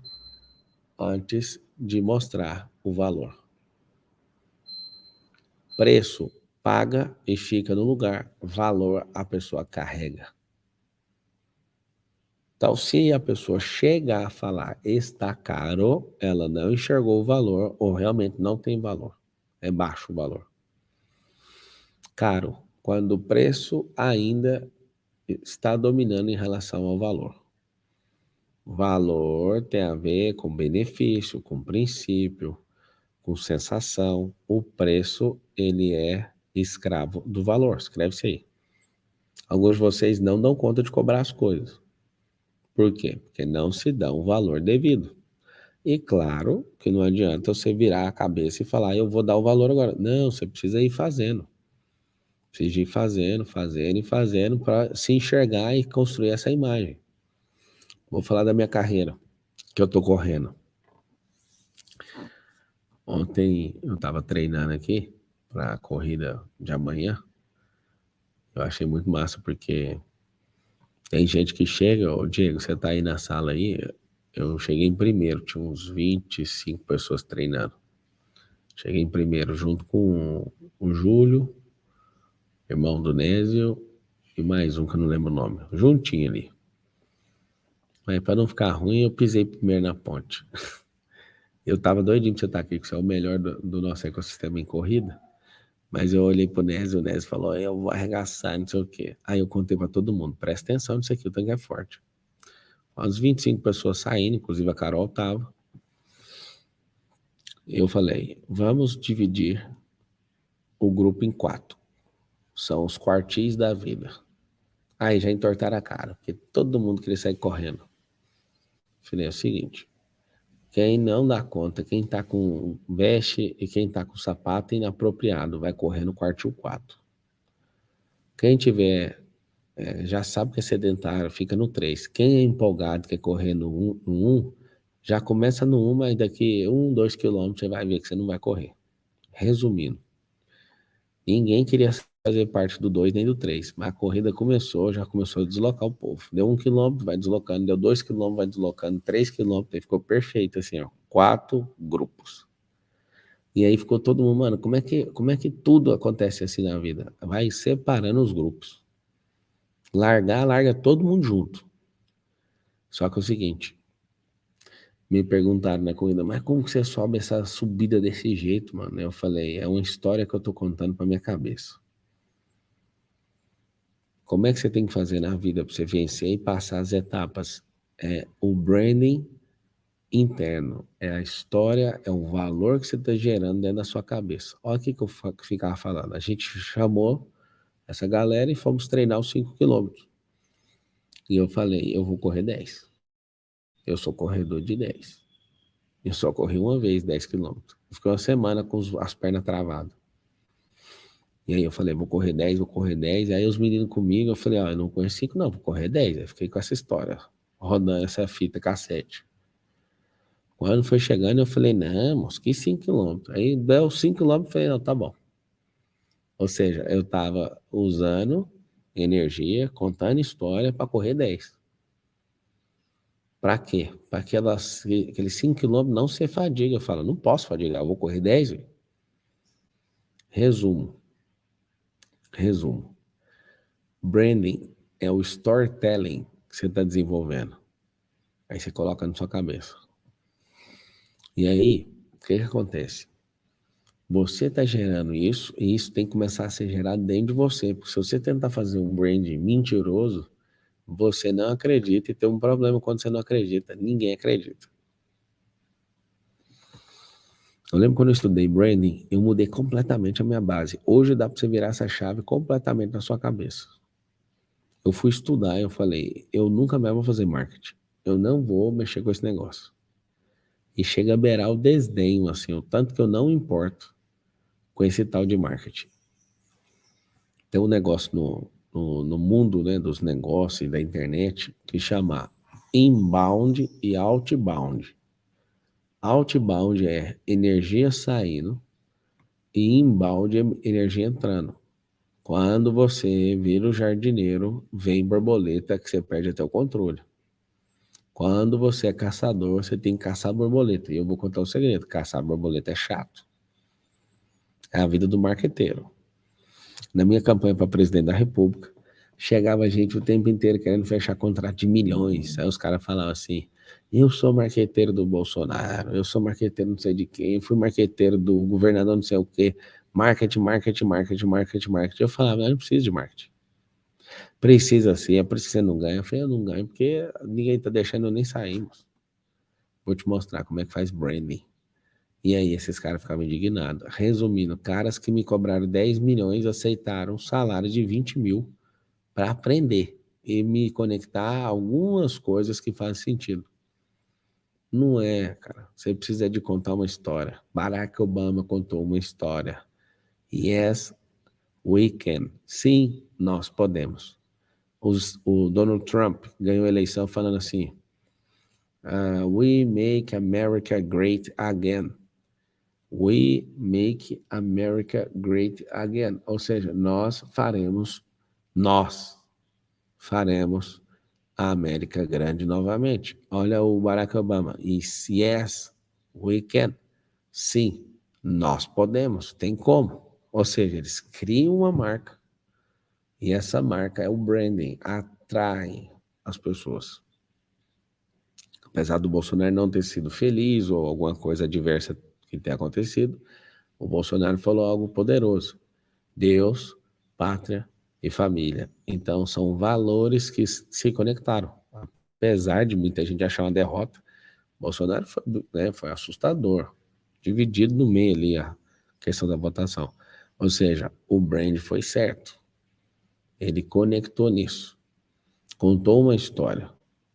antes de mostrar o valor. Preço paga e fica no lugar, valor a pessoa carrega. Então, se a pessoa chegar a falar está caro, ela não enxergou o valor ou realmente não tem valor. É baixo o valor. Caro, quando o preço ainda está dominando em relação ao valor. Valor tem a ver com benefício, com princípio, com sensação. O preço, ele é escravo do valor. Escreve-se aí. Alguns de vocês não dão conta de cobrar as coisas. Por quê? Porque não se dá um valor devido. E claro que não adianta você virar a cabeça e falar, eu vou dar o valor agora. Não, você precisa ir fazendo. Precisa ir fazendo, fazendo e fazendo para se enxergar e construir essa imagem. Vou falar da minha carreira, que eu tô correndo. Ontem eu tava treinando aqui para a corrida de amanhã. Eu achei muito massa porque tem gente que chega, ô Diego, você tá aí na sala aí? Eu cheguei em primeiro, tinha uns 25 pessoas treinando. Cheguei em primeiro junto com o Júlio, irmão do Nésio, e mais um que eu não lembro o nome. Juntinho ali. Mas para não ficar ruim, eu pisei primeiro na ponte. Eu tava doidinho pra você estar aqui, que você é o melhor do nosso ecossistema em corrida. Mas eu olhei pro Nésio, o Nésio falou, eu vou arregaçar, não sei o quê. Aí eu contei pra todo mundo, presta atenção nisso aqui, o tanque é forte. umas 25 pessoas saindo, inclusive a Carol estava. Eu falei, vamos dividir o grupo em 4. São os quartis da vida. Aí já entortaram a cara, porque todo mundo queria sair correndo. Falei, é o seguinte, quem não dá conta, quem tá com veste e quem tá com sapato inapropriado, vai correr no quartil 4. Quem tiver, já sabe que é sedentário, fica no 3. Quem é empolgado, quer correr no 1, já começa no 1, mas daqui 2 quilômetros você vai ver que você não vai correr. Resumindo, ninguém queria fazer parte do 2 nem do 3, mas a corrida começou, já começou a deslocar o povo. Deu 1 quilômetro, vai deslocando, deu 2 quilômetros, vai deslocando, 3 quilômetros, aí ficou perfeito, assim, ó, 4 grupos. E aí ficou todo mundo, mano, como é que tudo acontece assim na vida? Vai separando os grupos. Larga todo mundo junto. Só que é o seguinte, me perguntaram na corrida, mas como que você sobe essa subida desse jeito, mano? Eu falei, é uma história que eu tô contando pra minha cabeça. Como é que você tem que fazer na vida para você vencer e passar as etapas? É o branding interno, é a história, é o valor que você está gerando dentro da sua cabeça. Olha o que eu ficava falando. A gente chamou essa galera e fomos treinar os 5 quilômetros. E eu falei, eu vou correr 10. Eu sou corredor de 10. Eu só corri uma vez 10 quilômetros. Fiquei uma semana com as pernas travadas. E aí eu falei, vou correr 10, vou correr 10. Aí os meninos comigo, eu falei, ó, eu não conheço 5 não, vou correr 10. Aí fiquei com essa história, rodando essa fita cassete. Quando foi chegando, eu falei, não, moço, que 5 quilômetros. Aí deu 5 quilômetros, eu falei, não, tá bom. Ou seja, eu tava usando energia, contando história para correr 10. Para quê? Para aqueles 5 quilômetros não ser fadiga. Eu falo, não posso fadigar, eu vou correr 10, véio. Resumo. Branding é o storytelling que você está desenvolvendo. Aí você coloca na sua cabeça. E aí, o que acontece? Você está gerando isso, e isso tem que começar a ser gerado dentro de você. Porque se você tentar fazer um branding mentiroso, você não acredita e tem um problema quando você não acredita. Ninguém acredita. Eu lembro quando eu estudei branding, eu mudei completamente a minha base. Hoje dá para você virar essa chave completamente na sua cabeça. Eu fui estudar e eu falei, eu nunca mais vou fazer marketing. Eu não vou mexer com esse negócio. E chega a beirar o desdenho, assim, o tanto que eu não importo com esse tal de marketing. Tem um negócio no mundo, né, dos negócios e da internet que chama inbound e outbound. Outbound é energia saindo e inbound é energia entrando. Quando você vira o jardineiro, vem borboleta que você perde até o controle. Quando você é caçador, você tem que caçar borboleta. E eu vou contar um segredo, caçar borboleta é chato. É a vida do marqueteiro. Na minha campanha para presidente da República, chegava gente o tempo inteiro querendo fechar contrato de milhões. Aí os caras falavam assim, eu sou marqueteiro do Bolsonaro, eu sou marqueteiro não sei de quem, fui marqueteiro do governador não sei o quê. Marketing. Eu falava, eu não preciso de marketing. Precisa sim, é por isso que você não ganha. Eu falei, eu não ganho porque ninguém tá deixando eu nem sair. Vou te mostrar como é que faz branding. E aí esses caras ficavam indignados. Resumindo, caras que me cobraram 10 milhões aceitaram um salário de 20 mil para aprender e me conectar a algumas coisas que fazem sentido. Não é, cara. Você precisa de contar uma história. Barack Obama contou uma história. Yes, we can. Sim, nós podemos. O Donald Trump ganhou a eleição falando assim, we make America great again. We make America great again. Ou seja, nós faremos a América grande novamente. Olha o Barack Obama. Yes, we can. Sim, nós podemos. Tem como. Ou seja, eles criam uma marca e essa marca é o branding. Atrai as pessoas. Apesar do Bolsonaro não ter sido feliz ou alguma coisa adversa que tenha acontecido, o Bolsonaro falou algo poderoso. Deus, pátria e família. Então, são valores que se conectaram. Apesar de muita gente achar uma derrota, Bolsonaro foi, né, foi assustador, dividido no meio ali a questão da votação. Ou seja, o brand foi certo. Ele conectou nisso, contou uma história.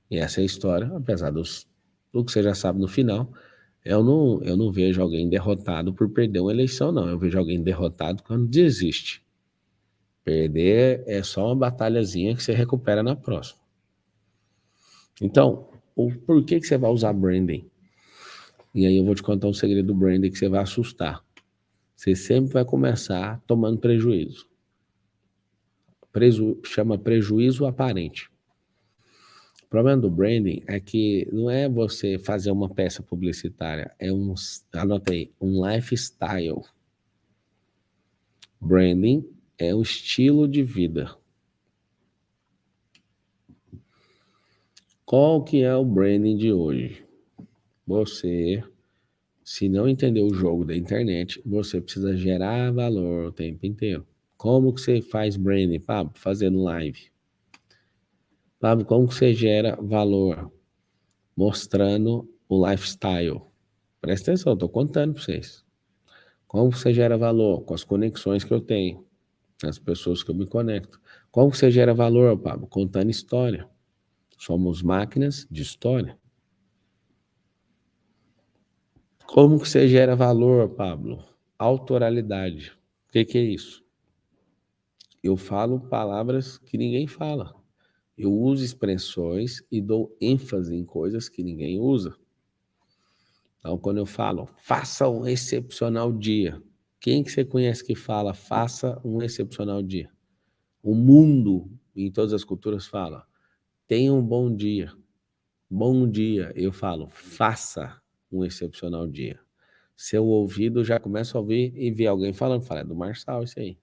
E essa história, apesar do que você já sabe no final, eu não vejo alguém derrotado por perder uma eleição, não. Eu vejo alguém derrotado quando desiste. Perder é só uma batalhazinha que você recupera na próxima. Então, por que você vai usar branding? E aí eu vou te contar um segredo do branding que você vai assustar. Você sempre vai começar tomando prejuízo. Chama prejuízo aparente. O problema do branding é que não é você fazer uma peça publicitária, anotei, um lifestyle. Branding é um estilo de vida. Qual que é o branding de hoje? Você, se não entender o jogo da internet, você precisa gerar valor o tempo inteiro. Como que você faz branding, Pablo? Fazendo live. Pablo, como que você gera valor? Mostrando o lifestyle. Presta atenção, eu tô contando para vocês. Como você gera valor? Com as conexões que eu tenho, as pessoas que eu me conecto. Como você gera valor, Pablo? Contando história. Somos máquinas de história. Como que você gera valor, Pablo? Autoralidade. O que é isso? Eu falo palavras que ninguém fala. Eu uso expressões e dou ênfase em coisas que ninguém usa. Então, quando eu falo, faça um excepcional dia. Quem que você conhece que fala, faça um excepcional dia? O mundo, em todas as culturas, fala, tenha um bom dia. Bom dia. Eu falo, faça um excepcional dia. Seu ouvido já começa a ouvir e ver alguém falando, fala, é do Marçal isso aí.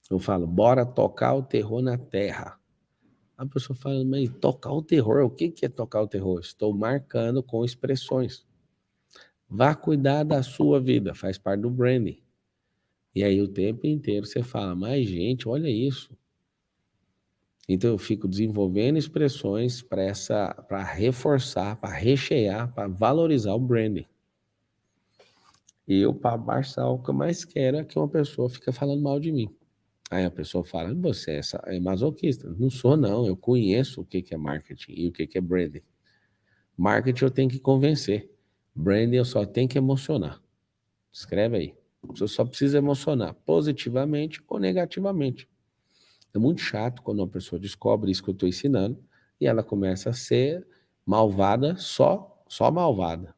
Eu falo, bora tocar o terror na terra. A pessoa fala, mas tocar o terror, o que é tocar o terror? Estou marcando com expressões. Vá cuidar da sua vida, faz parte do branding. E aí o tempo inteiro você fala, mas gente, olha isso. Então eu fico desenvolvendo expressões para reforçar, para rechear, para valorizar o branding. E eu, para Marçal, o que eu mais quero é que uma pessoa fique falando mal de mim. Aí a pessoa fala, você é masoquista. Não sou, não. Eu conheço o que é marketing e o que é branding. Marketing eu tenho que convencer. Branding eu só tenho que emocionar. Escreve aí. Você só precisa emocionar positivamente ou negativamente. É muito chato quando uma pessoa descobre isso que eu estou ensinando e ela começa a ser malvada, só malvada.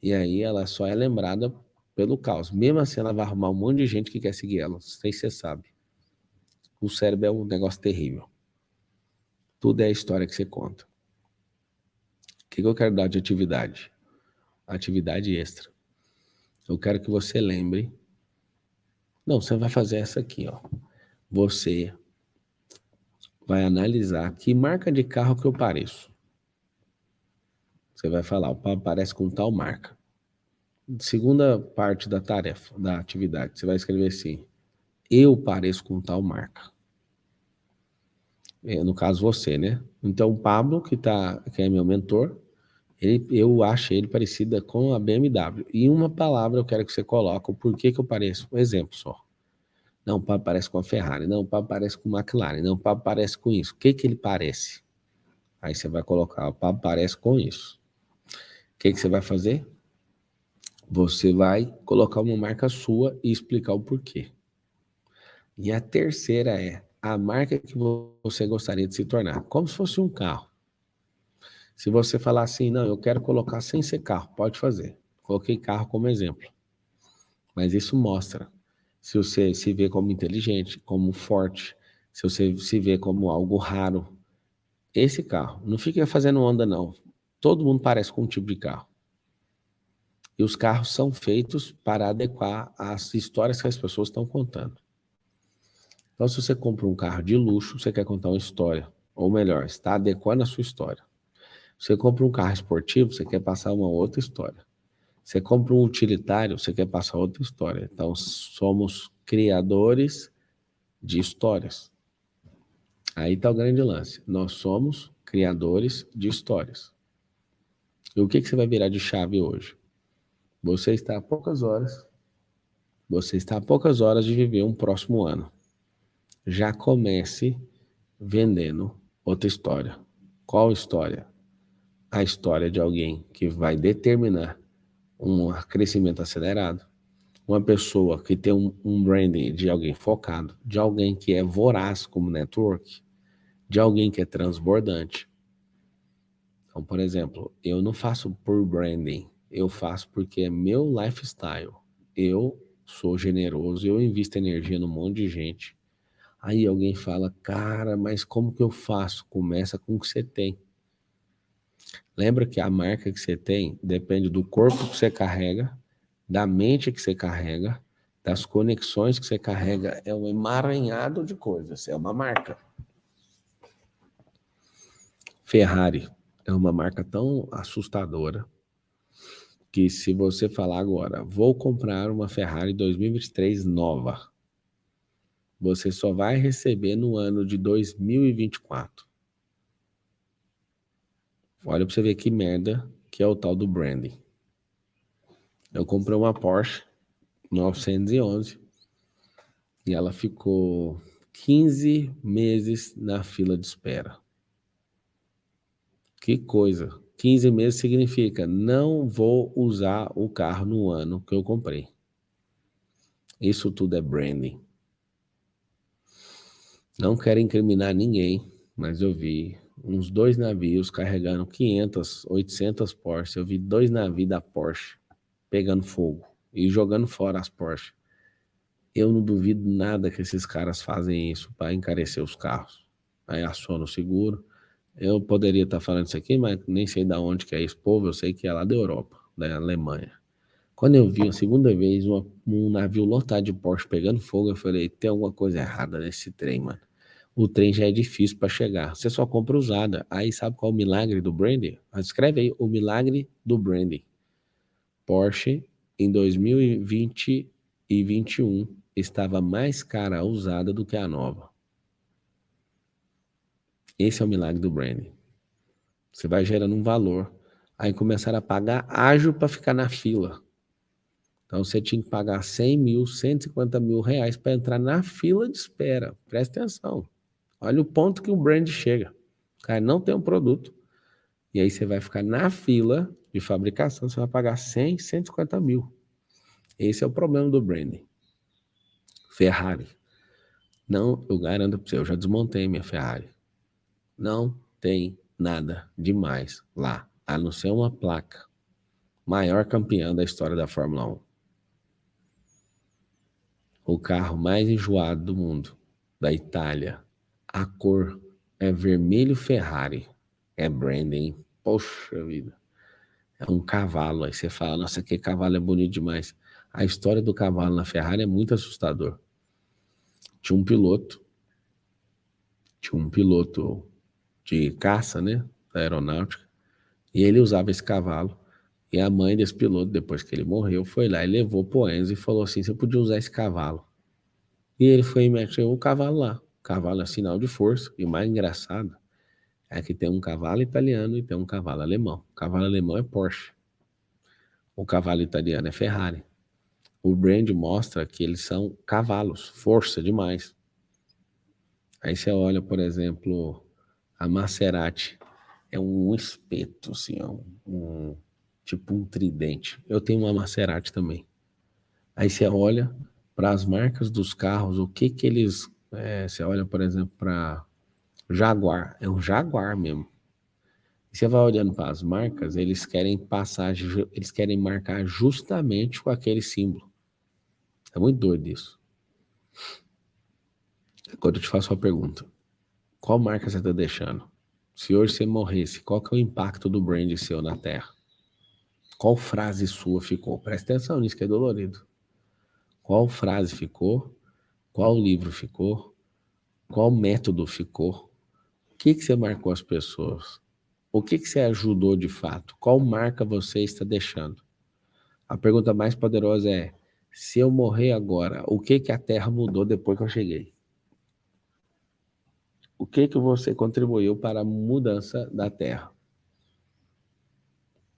E aí ela só é lembrada pelo caos. Mesmo assim, ela vai arrumar um monte de gente que quer seguir ela. Não sei se você sabe. O cérebro é um negócio terrível. Tudo é a história que você conta. O que eu quero dar de atividade? Atividade extra. Eu quero que você lembre. Não, você vai fazer essa aqui, ó. Você vai analisar que marca de carro que eu pareço. Você vai falar, o Pablo parece com tal marca. Segunda parte da tarefa, da atividade, você vai escrever assim, eu pareço com tal marca. No caso você, né? Então o Pablo, que é meu mentor, eu acho ele parecida com a BMW. E uma palavra eu quero que você coloque o porquê que eu pareço. Um exemplo só. Não, o Pablo parece com a Ferrari. Não, o Pablo parece com a McLaren. Não, o Pablo parece com isso. O que ele parece? Aí você vai colocar, o Pablo parece com isso. O que você vai fazer? Você vai colocar uma marca sua e explicar o porquê. E a terceira é a marca que você gostaria de se tornar, como se fosse um carro. Se você falar assim, não, eu quero colocar sem ser carro, pode fazer. Coloquei carro como exemplo. Mas isso mostra se você se vê como inteligente, como forte, se você se vê como algo raro. Esse carro, não fica fazendo onda não. Todo mundo parece com um tipo de carro. E os carros são feitos para adequar às histórias que as pessoas estão contando. Então, se você compra um carro de luxo, você quer contar uma história. Ou melhor, está adequando a sua história. Você compra um carro esportivo, você quer passar uma outra história. Você compra um utilitário, você quer passar outra história. Então, somos criadores de histórias. Aí está o grande lance. Nós somos criadores de histórias. E o que você vai virar de chave hoje? Você está a poucas horas de viver um próximo ano. Já comece vendendo outra história. Qual história? A história de alguém que vai determinar um crescimento acelerado. Uma pessoa que tem um branding de alguém focado, de alguém que é voraz como network, de alguém que é transbordante. Então, por exemplo, eu não faço por branding, eu faço porque é meu lifestyle. Eu sou generoso, eu invisto energia num monte de gente. Aí alguém fala, cara, mas como que eu faço? Começa com o que você tem. Lembra que a marca que você tem depende do corpo que você carrega, da mente que você carrega, das conexões que você carrega. É um emaranhado de coisas, é uma marca. Ferrari é uma marca tão assustadora que se você falar agora, vou comprar uma Ferrari 2023 nova, você só vai receber no ano de 2024. Olha pra você ver que merda que é o tal do branding. Eu comprei uma Porsche 911 e ela ficou 15 meses na fila de espera. Que coisa. 15 meses significa não vou usar o carro no ano que eu comprei. Isso tudo é branding. Não quero incriminar ninguém, mas eu vi uns 2 navios carregando 500, 800 Porsche. Eu vi 2 navios da Porsche pegando fogo e jogando fora as Porsche. Eu não duvido nada que esses caras fazem isso para encarecer os carros. Aí aciona o seguro. Eu poderia estar falando isso aqui, mas nem sei de onde que é esse povo. Eu sei que é lá da Europa, da Alemanha. Quando eu vi a segunda vez um navio lotado de Porsche pegando fogo, eu falei, tem alguma coisa errada nesse trem, mano. O trem já é difícil para chegar. Você só compra usada. Aí sabe qual é o milagre do branding? Escreve aí, o milagre do branding. Porsche, em 2020 e 21, estava mais cara a usada do que a nova. Esse é o milagre do branding. Você vai gerando um valor. Aí começaram a pagar ágio para ficar na fila. Então você tinha que pagar 100 mil, 150 mil reais para entrar na fila de espera. Presta atenção. Olha o ponto que o brand chega. O cara não tem um produto. E aí você vai ficar na fila de fabricação, você vai pagar 100, 150 mil. Esse é o problema do branding. Ferrari. Não, eu garanto para você, eu já desmontei minha Ferrari. Não tem nada demais lá, a não ser uma placa. Maior campeã da história da Fórmula 1. O carro mais enjoado do mundo, da Itália. A cor é vermelho Ferrari. É branding. Poxa vida. É um cavalo. Aí você fala, nossa, que cavalo é bonito demais. A história do cavalo na Ferrari é muito assustador. Tinha um piloto de caça, né, da aeronáutica, e ele usava esse cavalo. E a mãe desse piloto, depois que ele morreu, foi lá e levou pro Enzo e falou assim, você podia usar esse cavalo. E ele foi e meteu o cavalo lá. O cavalo é sinal de força. E o mais engraçado é que tem um cavalo italiano e tem um cavalo alemão. O cavalo alemão é Porsche. O cavalo italiano é Ferrari. O brand mostra que eles são cavalos, força demais. Aí você olha, por exemplo, a Maserati. É um espeto, assim, tipo um tridente. Eu tenho uma Maserati também. Aí você olha para as marcas dos carros, o que que eles... você olha, por exemplo, para Jaguar. É um Jaguar mesmo. E você vai olhando para as marcas, eles querem marcar justamente com aquele símbolo. É muito doido isso. Agora eu te faço uma pergunta. Qual marca você está deixando? Se hoje você morresse, qual que é o impacto do brand seu na Terra? Qual frase sua ficou? Presta atenção nisso que é dolorido. Qual frase ficou? Qual livro ficou? Qual método ficou? O que que você marcou as pessoas? O que que você ajudou de fato? Qual marca você está deixando? A pergunta mais poderosa é: se eu morrer agora, o que que a Terra mudou depois que eu cheguei? O que você contribuiu para a mudança da Terra?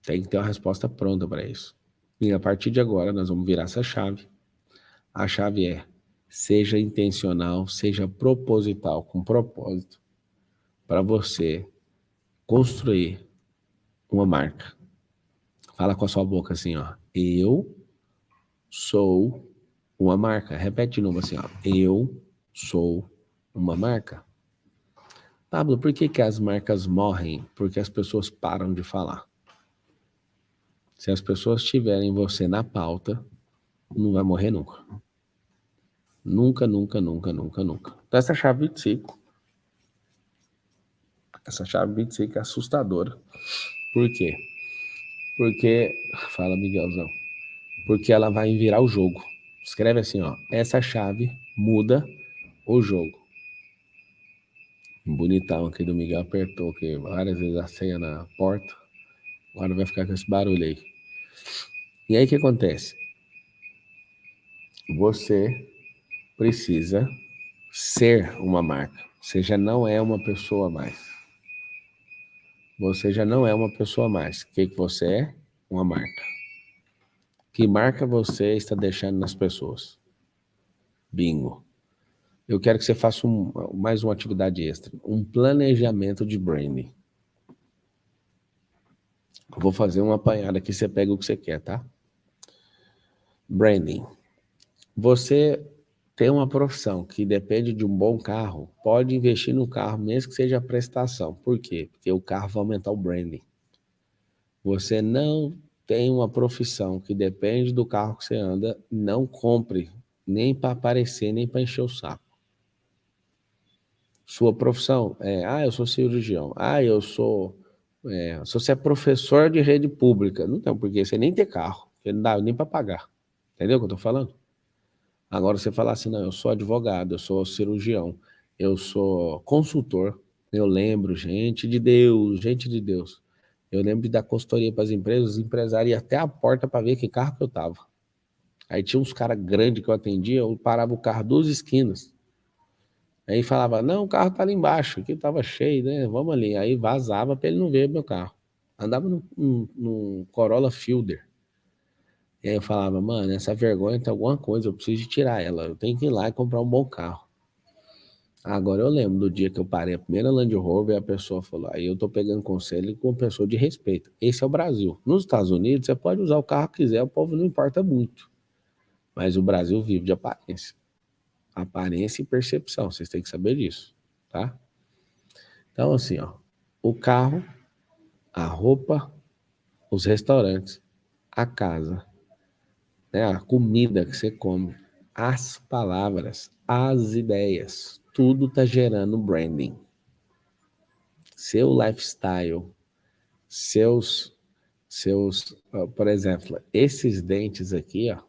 Tem que ter uma resposta pronta para isso. E a partir de agora, nós vamos virar essa chave. A chave é: seja intencional, seja proposital, com propósito, para você construir uma marca. Fala com a sua boca assim, ó. Eu sou uma marca. Repete de novo assim, ó. Eu sou uma marca. Pablo, por que as marcas morrem? Porque as pessoas param de falar. Se as pessoas tiverem você na pauta, não vai morrer nunca. Nunca, nunca, nunca, nunca, nunca. Então essa chave 25. Essa chave 25 é assustadora. Por quê? Porque, fala Miguelzão, porque ela vai virar o jogo. Escreve assim, ó. Essa chave muda o jogo. Bonitão aqui do Miguel apertou aqui várias vezes a senha na porta. Agora vai ficar com esse barulho aí. E aí o que acontece? Você precisa ser uma marca. Você já não é uma pessoa mais. Você já não é uma pessoa mais. O que você é? Uma marca. Que marca você está deixando nas pessoas? Bingo. Eu quero que você faça mais uma atividade extra. Um planejamento de branding. Eu vou fazer uma apanhada aqui, você pega o que você quer, tá? Branding. Você tem uma profissão que depende de um bom carro, pode investir no carro, mesmo que seja prestação. Por quê? Porque o carro vai aumentar o branding. Você não tem uma profissão que depende do carro que você anda, não compre, nem para aparecer, nem para encher o saco. Sua profissão é, eu sou cirurgião, eu sou, se você é professor de rede pública, não tem porque você nem ter carro, porque não dá nem para pagar. Entendeu o que eu tô falando? Agora você falar assim, não, eu sou advogado, eu sou cirurgião, eu sou consultor, eu lembro, gente de Deus. Eu lembro de dar consultoria para as empresas, os empresários iam até a porta para ver que carro que eu tava. Aí tinha uns caras grandes que eu atendia, eu parava o carro 2 esquinas. Aí falava, não, o carro tá ali embaixo, aqui tava cheio, né? Vamos ali. Aí vazava para ele não ver meu carro. Andava num Corolla Fielder. E aí eu falava, mano, essa vergonha tem alguma coisa, eu preciso de tirar ela. Eu tenho que ir lá e comprar um bom carro. Agora eu lembro do dia que eu parei a primeira Land Rover e a pessoa falou, aí eu tô pegando conselho com pessoa de respeito. Esse é o Brasil. Nos Estados Unidos, você pode usar o carro que quiser, o povo não importa muito. Mas o Brasil vive de aparência. Aparência e percepção, vocês têm que saber disso, tá? Então, assim, ó, o carro, a roupa, os restaurantes, a casa, né, a comida que você come, as palavras, as ideias, tudo tá gerando branding. Seu lifestyle, por exemplo, esses dentes aqui, ó,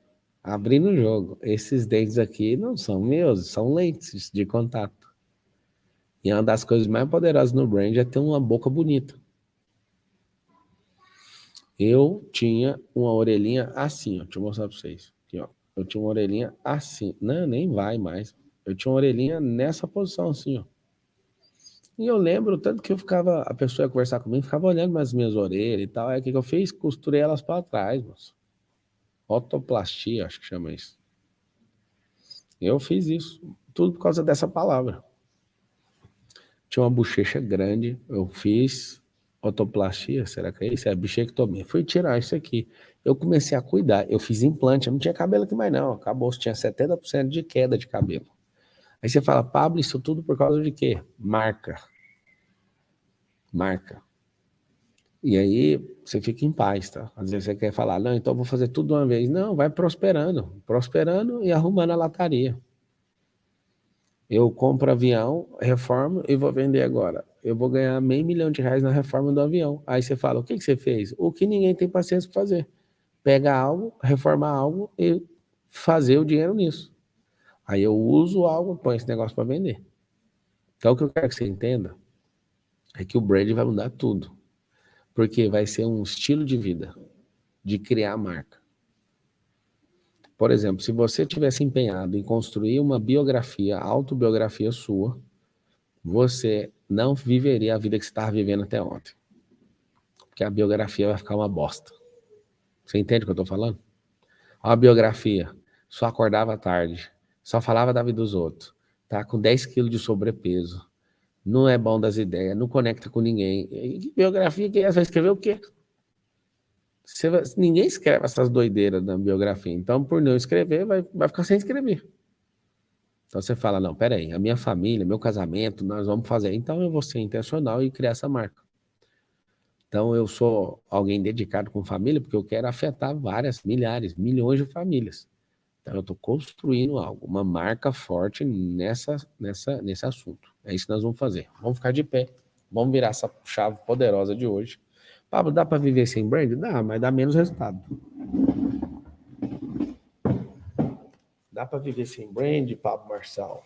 abrindo o jogo, esses dentes aqui não são meus, são lentes de contato. E uma das coisas mais poderosas no brand é ter uma boca bonita. Eu tinha uma orelhinha assim, ó, deixa eu mostrar pra vocês. Aqui, ó. Eu tinha uma orelhinha assim, não, nem vai mais. Eu tinha uma orelhinha nessa posição assim, ó. E eu lembro tanto que eu ficava, a pessoa ia conversar comigo, ficava olhando as minhas orelhas e tal. Aí o que eu fiz? Costurei elas para trás, moço. Otoplastia, acho que chama isso. Eu fiz isso, tudo por causa dessa palavra. Tinha uma bochecha grande, eu fiz otoplastia, será que é isso? É bichectomia. Fui tirar isso aqui. Eu comecei a cuidar, eu fiz implante, eu não tinha cabelo aqui mais não, acabou, tinha 70% de queda de cabelo. Aí você fala, Pablo, isso tudo por causa de quê? Marca. E aí você fica em paz, tá? Às vezes você quer falar, não, então eu vou fazer tudo de uma vez. Não, vai prosperando e arrumando a lataria. Eu compro avião, reformo e vou vender agora. Eu vou ganhar R$500.000 na reforma do avião. Aí você fala, o que você fez? O que ninguém tem paciência para fazer. Pega algo, reformar algo e fazer o dinheiro nisso. Aí eu uso algo, põe esse negócio para vender. Então o que eu quero que você entenda é que o brand vai mudar tudo. Porque vai ser um estilo de vida, de criar marca. Por exemplo, se você tivesse empenhado em construir uma biografia, autobiografia sua, você não viveria a vida que você estava vivendo até ontem. Porque a biografia vai ficar uma bosta. Você entende o que eu estou falando? A biografia, só acordava tarde, só falava da vida dos outros, tá com 10 quilos de sobrepeso, não é bom das ideias, não conecta com ninguém. E biografia, quem vai escrever o quê? Ninguém escreve essas doideiras na biografia, então por não escrever, vai ficar sem escrever. Então você fala, não, peraí, a minha família, meu casamento, nós vamos fazer. Então eu vou ser intencional e criar essa marca. Então eu sou alguém dedicado com família porque eu quero afetar várias, milhares, milhões de famílias. Então eu estou construindo algo, uma marca forte nesse assunto. É isso que nós vamos fazer. Vamos ficar de pé. Vamos virar essa chave poderosa de hoje. Pablo, dá para viver sem brand? Dá, mas dá menos resultado. Dá para viver sem brand, Pablo Marçal?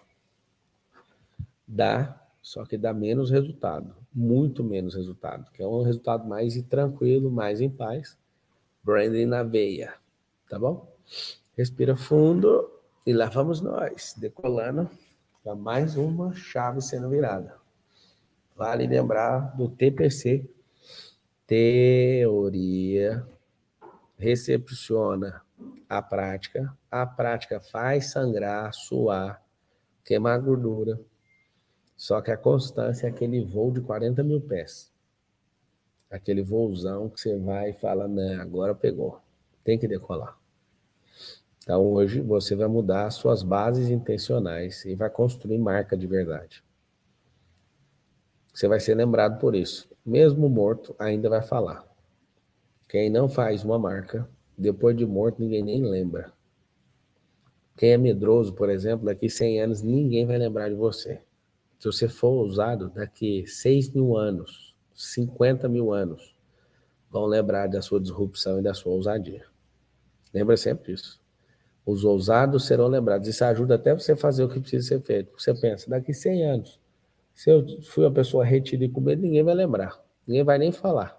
Dá, só que dá menos resultado. Muito menos resultado. Que é um resultado mais tranquilo, mais em paz. Branding na veia. Tá bom? Respira fundo e lá vamos nós, decolando para mais uma chave sendo virada. Vale lembrar do TPC. Teoria recepciona a prática faz sangrar, suar, queimar gordura. Só que a constância é aquele voo de 40 mil pés. Aquele voozão que você vai e fala, né, agora pegou, tem que decolar. Então hoje você vai mudar as suas bases intencionais e vai construir marca de verdade. Você vai ser lembrado por isso. Mesmo morto, ainda vai falar. Quem não faz uma marca, depois de morto, ninguém nem lembra. Quem é medroso, por exemplo, daqui 100 anos, ninguém vai lembrar de você. Se você for ousado, daqui 6 mil anos, 50 mil anos, vão lembrar da sua disrupção e da sua ousadia. Lembra sempre disso. Os ousados serão lembrados. Isso ajuda até você fazer o que precisa ser feito. Você pensa, daqui 100 anos, se eu fui uma pessoa retida e com medo, ninguém vai lembrar. Ninguém vai nem falar.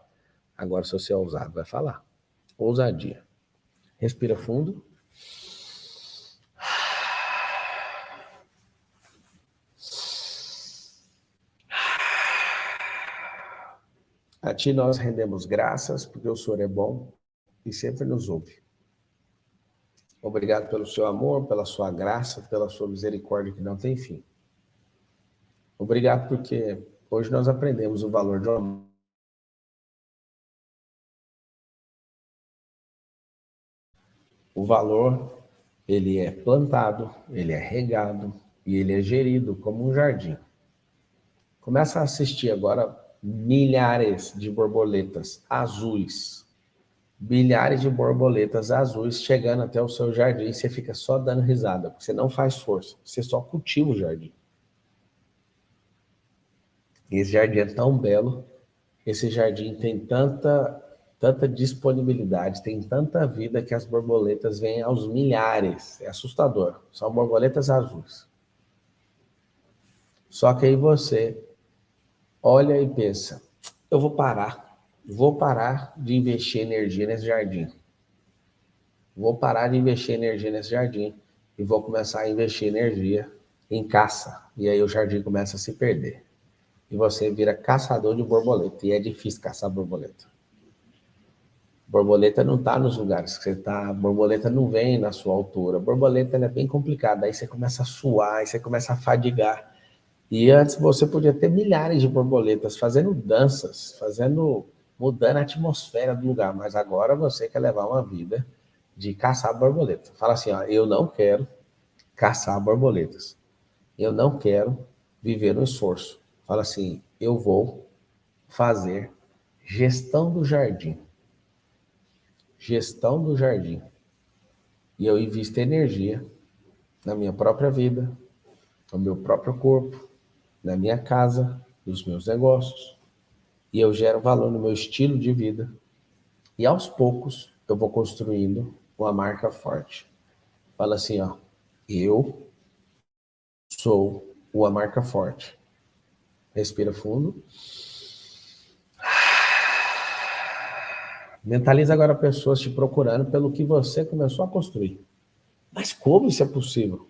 Agora, se você é ousado, vai falar. Ousadia. Respira fundo. A ti nós rendemos graças, porque o Senhor é bom e sempre nos ouve. Obrigado pelo seu amor, pela sua graça, pela sua misericórdia que não tem fim. Obrigado porque hoje nós aprendemos o valor de amor. O valor, ele é plantado, ele é regado e ele é gerido como um jardim. Começa a assistir agora milhares de borboletas azuis. Milhares de borboletas azuis chegando até o seu jardim. Você fica só dando risada, porque você não faz força. Você só cultiva o jardim. Esse jardim é tão belo. Esse jardim tem tanta disponibilidade, tem tanta vida que as borboletas vêm aos milhares. É assustador. São borboletas azuis. Só que aí você olha e pensa, eu vou parar de investir energia nesse jardim. Vou parar de investir energia nesse jardim e vou começar a investir energia em caça. E aí o jardim começa a se perder. E você vira caçador de borboleta. E é difícil caçar borboleta. Borboleta não está nos lugares que você está. Borboleta não vem na sua altura. Borboleta é bem complicada. Aí você começa a suar, aí você começa a fadigar. E antes você podia ter milhares de borboletas fazendo danças, mudando a atmosfera do lugar. Mas agora você quer levar uma vida de caçar borboleta. Fala assim, ó, eu não quero caçar borboletas. Eu não quero viver no esforço. Fala assim, eu vou fazer gestão do jardim. Gestão do jardim. E eu invisto energia na minha própria vida, no meu próprio corpo, na minha casa, nos meus negócios. E eu gero valor no meu estilo de vida. E aos poucos eu vou construindo uma marca forte. Fala assim, ó, eu sou uma marca forte. Respira fundo. Mentaliza agora pessoas te procurando pelo que você começou a construir. Mas como isso é possível?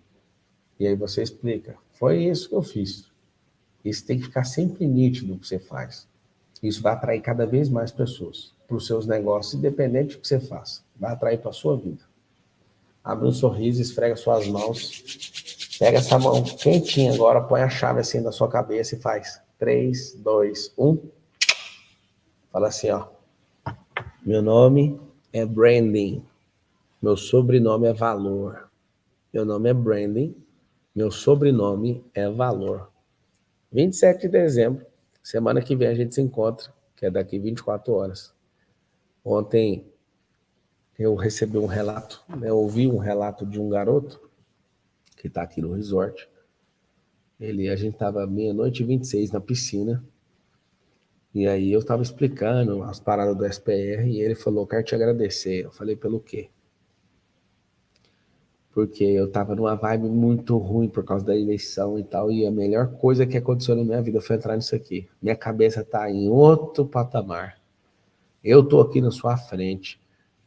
E aí você explica. Foi isso que eu fiz. Isso tem que ficar sempre nítido o que você faz. Isso vai atrair cada vez mais pessoas para os seus negócios, independente do que você faça. Vai atrair para a sua vida. Abre um sorriso, esfrega suas mãos, pega essa mão quentinha agora, põe a chave assim na sua cabeça e faz 3, 2, 1. Fala assim, ó. Meu nome é Branding. Meu sobrenome é Valor. Meu nome é Branding. Meu sobrenome é Valor. 27 de dezembro, semana que vem a gente se encontra, que é daqui 24 horas. Ontem eu recebi um relato, eu ouvi um relato de um garoto que está aqui no resort. A gente estava meia-noite e 26 na piscina, e aí eu estava explicando as paradas do SPR, e ele falou, quero te agradecer. Eu falei, pelo quê? Porque eu estava numa vibe muito ruim por causa da eleição e tal, e a melhor coisa que aconteceu na minha vida foi entrar nisso aqui. Minha cabeça está em outro patamar. Eu estou aqui na sua frente,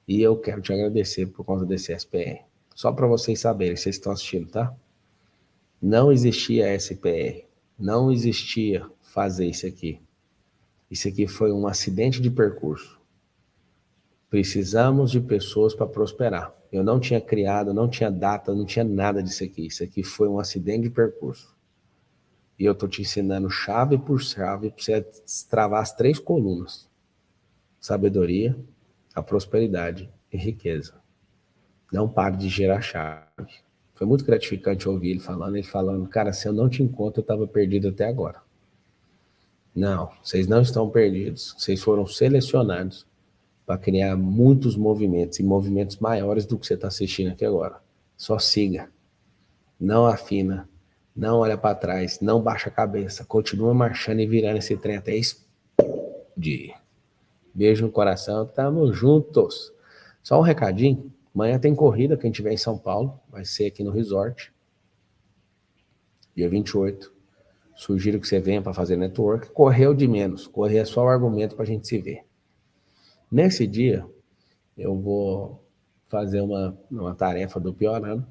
e eu quero te agradecer por causa desse SPR. Só para vocês saberem, vocês estão assistindo, tá? Não existia SPR. Não existia fazer isso aqui. Isso aqui foi um acidente de percurso. Precisamos de pessoas para prosperar. Eu não tinha criado, não tinha data, não tinha nada disso aqui. Isso aqui foi um acidente de percurso. E eu estou te ensinando chave por chave para você destravar as 3 colunas. Sabedoria, a prosperidade e riqueza. Não pare de gerar chave. Foi muito gratificante ouvir ele falando, cara, se eu não te encontro, eu estava perdido até agora. Não, vocês não estão perdidos. Vocês foram selecionados para criar muitos movimentos e movimentos maiores do que você está assistindo aqui agora. Só siga. Não afina. Não olha para trás. Não baixa a cabeça. Continua marchando e virando esse trem até explodir. Beijo no coração. Tamo juntos. Só um recadinho. Amanhã tem corrida, quem estiver em São Paulo. Vai ser aqui no resort. Dia 28. Sugiro que você venha para fazer network. Correr é o de menos. Correr é só o argumento para a gente se ver. Nesse dia, eu vou fazer uma tarefa do Piorando.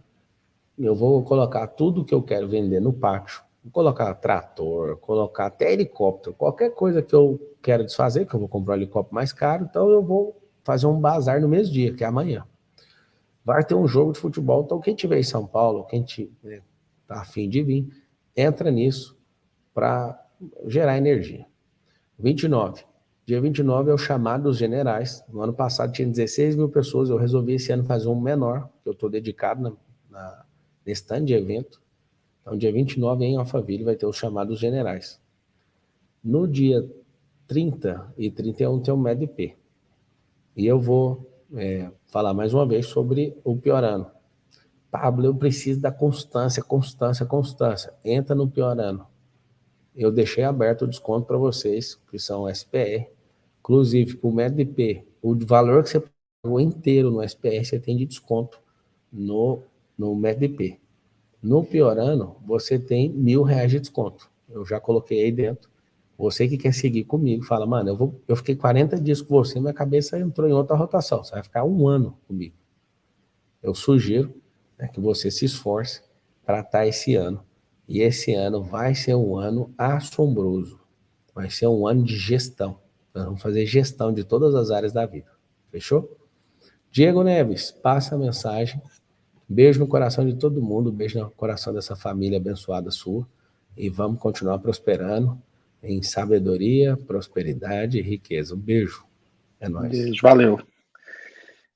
Eu vou colocar tudo que eu quero vender no pátio. Vou colocar trator, colocar até helicóptero. Qualquer coisa que eu quero desfazer, que eu vou comprar um helicóptero mais caro, então eu vou fazer um bazar no mesmo dia, que é amanhã. Vai ter um jogo de futebol, então quem estiver em São Paulo, quem tá afim de vir, entra nisso para gerar energia. 29. Dia 29 é o chamado dos generais. No ano passado tinha 16 mil pessoas, eu resolvi esse ano fazer um menor, que eu estou dedicado nesse tanto de evento. Então, dia 29 em Alphaville vai ter o chamado dos generais. No dia 30 e 31 tem o MEDP. E eu vou falar mais uma vez sobre o Piorano. Pablo, eu preciso da constância. Entra no Piorano. Eu deixei aberto o desconto para vocês, que são SPR. Inclusive, para o MEDP, o valor que você pagou inteiro no SPR, você tem de desconto no MEDP. No Piorano, você tem R$ 1.000 de desconto. Eu já coloquei aí dentro. Você que quer seguir comigo, fala, mano, eu fiquei 40 dias com você, minha cabeça entrou em outra rotação. Você vai ficar 1 ano comigo. Eu sugiro que você se esforce para estar esse ano. E esse ano vai ser um ano assombroso. Vai ser um ano de gestão. Nós vamos fazer gestão de todas as áreas da vida. Fechou? Diego Neves, passa a mensagem. Beijo no coração de todo mundo. Beijo no coração dessa família abençoada sua. E vamos continuar prosperando em sabedoria, prosperidade e riqueza. Um beijo. É nóis. Beijo, valeu.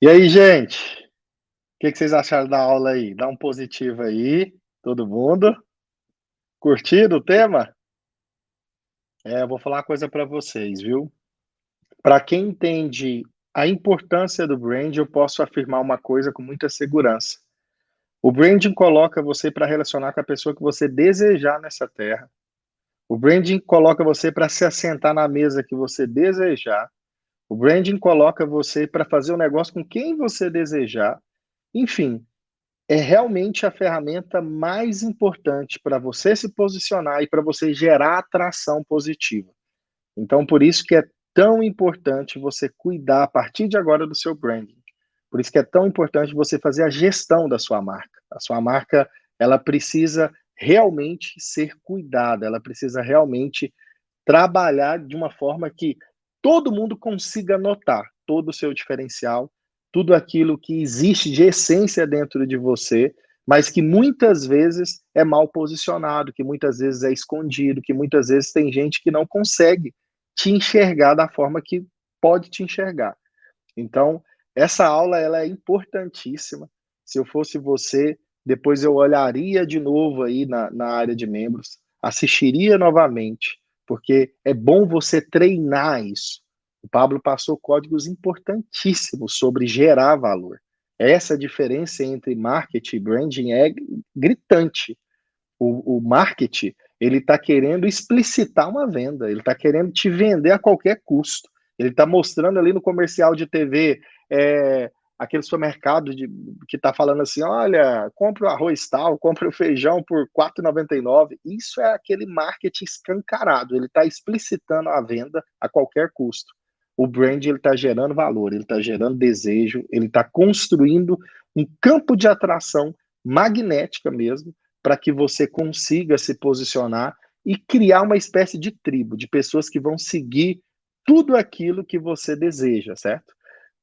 E aí, gente? O que vocês acharam da aula aí? Dá um positivo aí, todo mundo. Curtiram o tema? Eu vou falar uma coisa para vocês, viu? Para quem entende a importância do brand, eu posso afirmar uma coisa com muita segurança. O branding coloca você para relacionar com a pessoa que você desejar nessa terra. O branding coloca você para se assentar na mesa que você desejar. O branding coloca você para fazer o negócio com quem você desejar. Enfim, é realmente a ferramenta mais importante para você se posicionar e para você gerar atração positiva. Então, por isso que é tão importante você cuidar a partir de agora do seu branding. Por isso que é tão importante você fazer a gestão da sua marca. A sua marca, ela precisa realmente ser cuidada, ela precisa realmente trabalhar de uma forma que todo mundo consiga notar todo o seu diferencial, tudo aquilo que existe de essência dentro de você, mas que muitas vezes é mal posicionado, que muitas vezes é escondido, que muitas vezes tem gente que não consegue te enxergar da forma que pode te enxergar. Então, essa aula ela é importantíssima. Se eu fosse você, depois eu olharia de novo aí na área de membros, assistiria novamente, porque é bom você treinar isso. O Pablo passou códigos importantíssimos sobre gerar valor. Essa diferença entre marketing e branding é gritante. O marketing, ele está querendo explicitar uma venda, ele está querendo te vender a qualquer custo. Ele está mostrando ali no comercial de TV, aquele supermercado que está falando assim, olha, compra o arroz tal, compra o feijão por R$ 4,99. Isso é aquele marketing escancarado, ele está explicitando a venda a qualquer custo. O brand, ele está gerando valor, ele está gerando desejo, ele está construindo um campo de atração magnética mesmo, para que você consiga se posicionar e criar uma espécie de tribo, de pessoas que vão seguir tudo aquilo que você deseja, certo?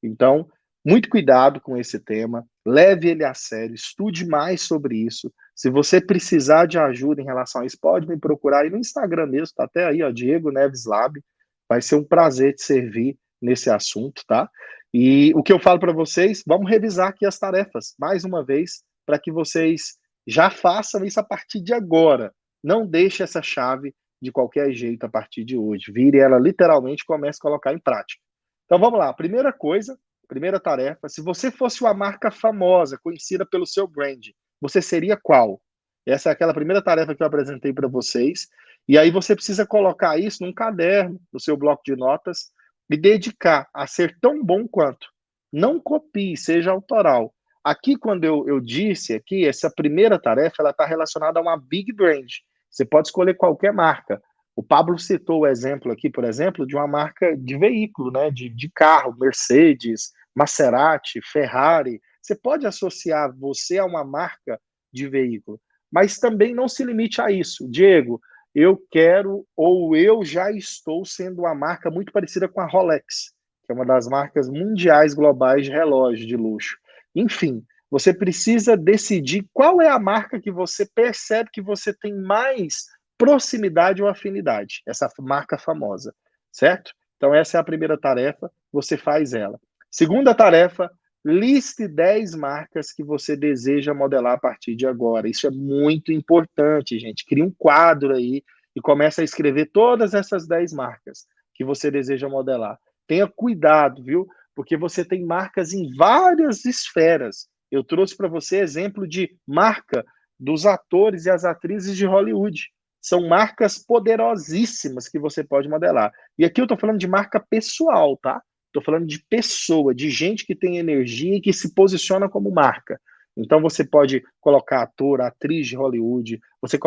Então, muito cuidado com esse tema, leve ele a sério, estude mais sobre isso. Se você precisar de ajuda em relação a isso, pode me procurar aí no Instagram mesmo, tá até aí, ó, Diego Neves Lab. Vai ser um prazer te servir nesse assunto, tá? E o que eu falo para vocês, vamos revisar aqui as tarefas, mais uma vez, para que vocês já façam isso a partir de agora. Não deixe essa chave de qualquer jeito a partir de hoje. Vire ela literalmente e comece a colocar em prática. Então vamos lá. Primeira coisa, primeira tarefa. Se você fosse uma marca famosa, conhecida pelo seu brand, você seria qual? Essa é aquela primeira tarefa que eu apresentei para vocês. E aí você precisa colocar isso num caderno, no seu bloco de notas, e dedicar a ser tão bom quanto. Não copie, seja autoral. Aqui, quando eu disse aqui, essa primeira tarefa, ela está relacionada a uma big brand. Você pode escolher qualquer marca. O Pablo citou o exemplo aqui, por exemplo, de uma marca de veículo, né? De carro, Mercedes, Maserati, Ferrari. Você pode associar você a uma marca de veículo, mas também não se limite a isso. Diego, eu quero ou eu já estou sendo uma marca muito parecida com a Rolex, que é uma das marcas mundiais globais de relógio de luxo. Enfim, você precisa decidir qual é a marca que você percebe que você tem mais proximidade ou afinidade, essa marca famosa, certo? Então, essa é a primeira tarefa, você faz ela. Segunda tarefa, liste 10 marcas que você deseja modelar a partir de agora. Isso é muito importante, gente. Cria um quadro aí e começa a escrever todas essas 10 marcas que você deseja modelar. Tenha cuidado, viu? Porque você tem marcas em várias esferas. Eu trouxe para você exemplo de marca dos atores e as atrizes de Hollywood. São marcas poderosíssimas que você pode modelar. E aqui eu estou falando de marca pessoal, tá? Estou falando de pessoa, de gente que tem energia e que se posiciona como marca. Então você pode colocar ator, atriz de Hollywood, você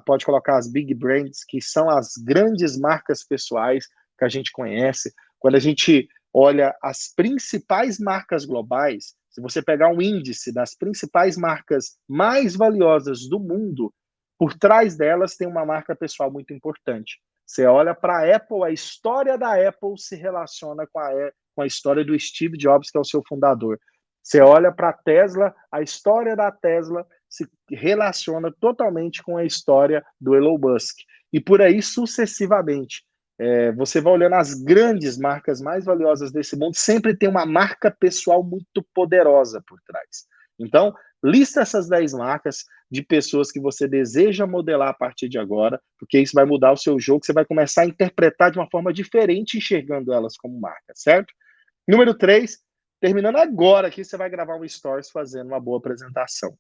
pode colocar as big brands, que são as grandes marcas pessoais que a gente conhece. Quando a gente olha as principais marcas globais, se você pegar um índice das principais marcas mais valiosas do mundo, por trás delas tem uma marca pessoal muito importante. Você olha para a Apple, a história da Apple se relaciona com a história do Steve Jobs, que é o seu fundador. Você olha para a Tesla, a história da Tesla se relaciona totalmente com a história do Elon Musk. E por aí sucessivamente. Você vai olhando as grandes marcas mais valiosas desse mundo, sempre tem uma marca pessoal muito poderosa por trás. Então, lista essas 10 marcas de pessoas que você deseja modelar a partir de agora, porque isso vai mudar o seu jogo, você vai começar a interpretar de uma forma diferente, enxergando elas como marca, certo? Número 3, terminando agora aqui, você vai gravar um stories fazendo uma boa apresentação.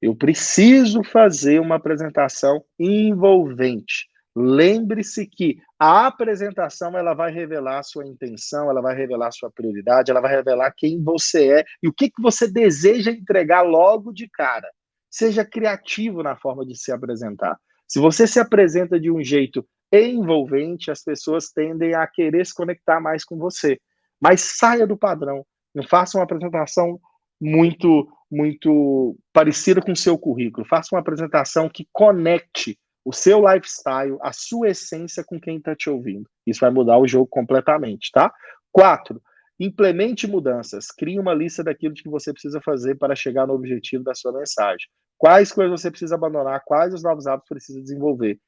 Eu preciso fazer uma apresentação envolvente. Lembre-se que a apresentação ela vai revelar a sua intenção, ela vai revelar a sua prioridade, ela vai revelar quem você é e o que você deseja entregar logo de cara. Seja criativo na forma de se apresentar. Se você se apresenta de um jeito envolvente, as pessoas tendem a querer se conectar mais com você. Mas saia do padrão. Não faça uma apresentação muito parecida com o seu currículo. Faça uma apresentação que conecte o seu lifestyle, a sua essência com quem está te ouvindo. Isso vai mudar o jogo completamente, tá? 4, implemente mudanças. Crie uma lista daquilo que você precisa fazer para chegar no objetivo da sua mensagem. Quais coisas você precisa abandonar, quais os novos hábitos precisa desenvolver.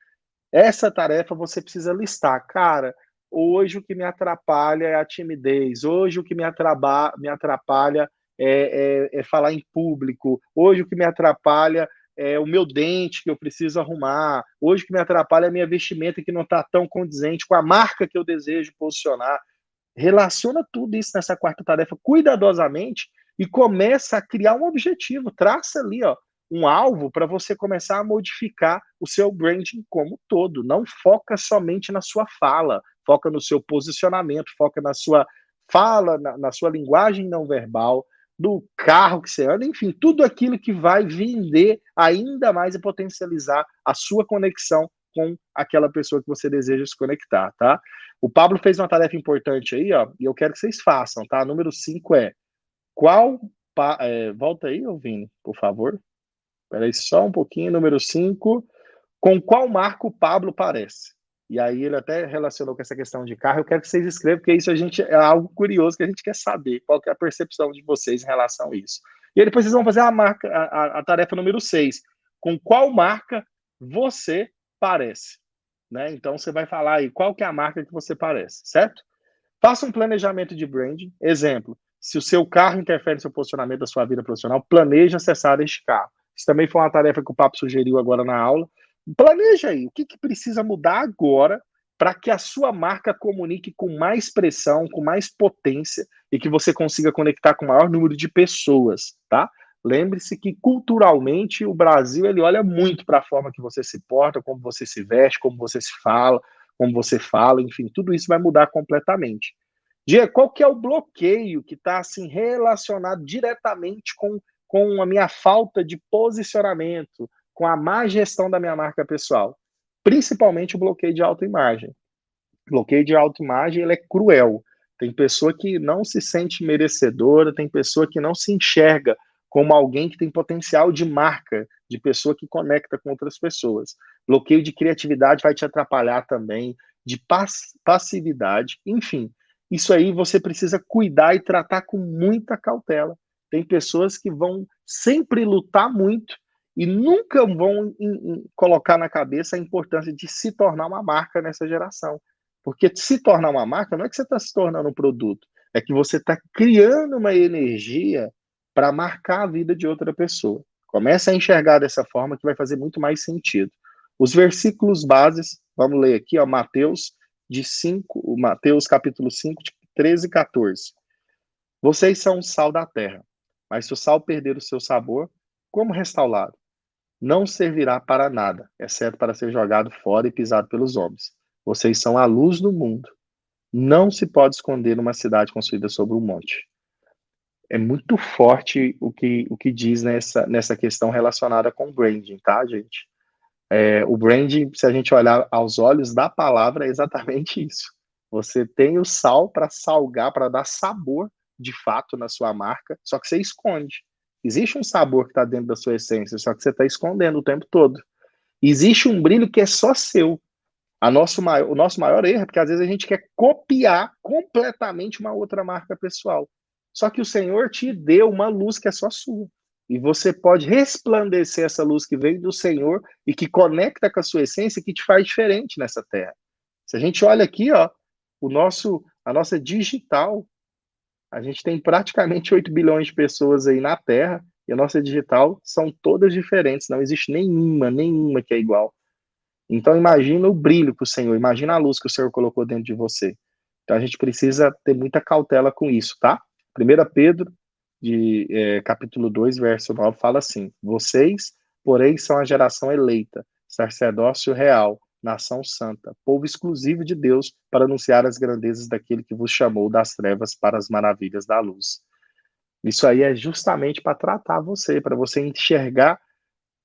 Essa tarefa você precisa listar. Cara, hoje o que me atrapalha é a timidez, hoje o que me atrapalha é falar em público, hoje o que me atrapalha é o meu dente que eu preciso arrumar, hoje o que me atrapalha é a minha vestimenta que não está tão condizente com a marca que eu desejo posicionar. Relaciona tudo isso nessa quarta tarefa cuidadosamente e começa a criar um objetivo. Traça ali, ó, um alvo para você começar a modificar o seu branding como todo. Não foca somente na sua fala, foca no seu posicionamento, foca na sua fala, na sua linguagem não verbal, do carro que você anda, enfim, tudo aquilo que vai vender ainda mais e potencializar a sua conexão com aquela pessoa que você deseja se conectar, tá? O Pablo fez uma tarefa importante aí, ó, e eu quero que vocês façam, tá? Número 5 é qual. Volta aí, Vini, por favor. Espera aí só um pouquinho. Número 5. Com qual marca o Pablo parece? E aí ele até relacionou com essa questão de carro. Eu quero que vocês escrevam, porque isso é algo curioso que a gente quer saber. Qual que é a percepção de vocês em relação a isso? E aí depois vocês vão fazer a tarefa número 6. Com qual marca você parece? Né? Então você vai falar aí qual que é a marca que você parece, certo? Faça um planejamento de branding. Exemplo, se o seu carro interfere no seu posicionamento da sua vida profissional, planeje acessar este carro. Isso também foi uma tarefa que o Papo sugeriu agora na aula. Planeja aí o que precisa mudar agora para que a sua marca comunique com mais pressão, com mais potência e que você consiga conectar com o maior número de pessoas, tá? Lembre-se que culturalmente o Brasil ele olha muito para a forma que você se porta, como você se veste, como você se fala, como você fala, enfim, tudo isso vai mudar completamente. Diego, qual que é o bloqueio que está assim, relacionado diretamente com a minha falta de posicionamento, com a má gestão da minha marca pessoal? Principalmente o bloqueio de autoimagem. O bloqueio de autoimagem ele é cruel. Tem pessoa que não se sente merecedora, tem pessoa que não se enxerga como alguém que tem potencial de marca, de pessoa que conecta com outras pessoas. Bloqueio de criatividade vai te atrapalhar também, de passividade, enfim. Isso aí você precisa cuidar e tratar com muita cautela. Tem pessoas que vão sempre lutar muito e nunca vão colocar na cabeça a importância de se tornar uma marca nessa geração. Porque se tornar uma marca não é que você está se tornando um produto, é que você está criando uma energia para marcar a vida de outra pessoa. Começa a enxergar dessa forma que vai fazer muito mais sentido. Os versículos bases, vamos ler aqui, ó, Mateus capítulo 5, 13 e 14. Vocês são o sal da terra, mas se o sal perder o seu sabor, como restaurá-lo? Não servirá para nada, exceto para ser jogado fora e pisado pelos homens. Vocês são a luz do mundo. Não se pode esconder numa cidade construída sobre um monte. É muito forte o que diz nessa questão relacionada com branding, tá, gente? O branding, se a gente olhar aos olhos da palavra, é exatamente isso. Você tem o sal para salgar, para dar sabor, de fato, na sua marca, só que você esconde. Existe um sabor que está dentro da sua essência, só que você está escondendo o tempo todo. Existe um brilho que é só seu. O nosso maior erro é porque às vezes a gente quer copiar completamente uma outra marca pessoal. Só que o Senhor te deu uma luz que é só sua. E você pode resplandecer essa luz que veio do Senhor e que conecta com a sua essência, que te faz diferente nessa terra. Se a gente olha aqui, ó, a nossa digital, a gente tem praticamente 8 bilhões de pessoas aí na Terra, e a nossa digital são todas diferentes, não existe nenhuma que é igual. Então imagina o brilho que o Senhor, imagina a luz que o Senhor colocou dentro de você. Então a gente precisa ter muita cautela com isso, tá? 1 Pedro, capítulo 2, verso 9, fala assim: Vocês, porém, são a geração eleita, sacerdócio real, nação santa, povo exclusivo de Deus, para anunciar as grandezas daquele que vos chamou das trevas para as maravilhas da luz. Isso aí é justamente para tratar você, para você enxergar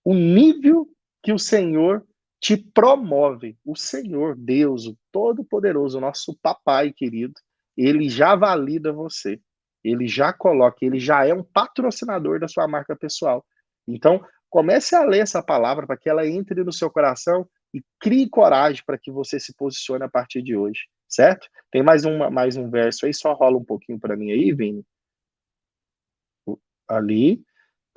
o nível que o Senhor te promove. O Senhor, Deus, o Todo-Poderoso, o nosso papai querido, ele já valida você. ele já coloca, ele já é um patrocinador da sua marca pessoal. Então, comece a ler essa palavra para que ela entre no seu coração e crie coragem para que você se posicione a partir de hoje, certo? Tem mais um verso aí, só rola um pouquinho para mim aí, Vini. Ali,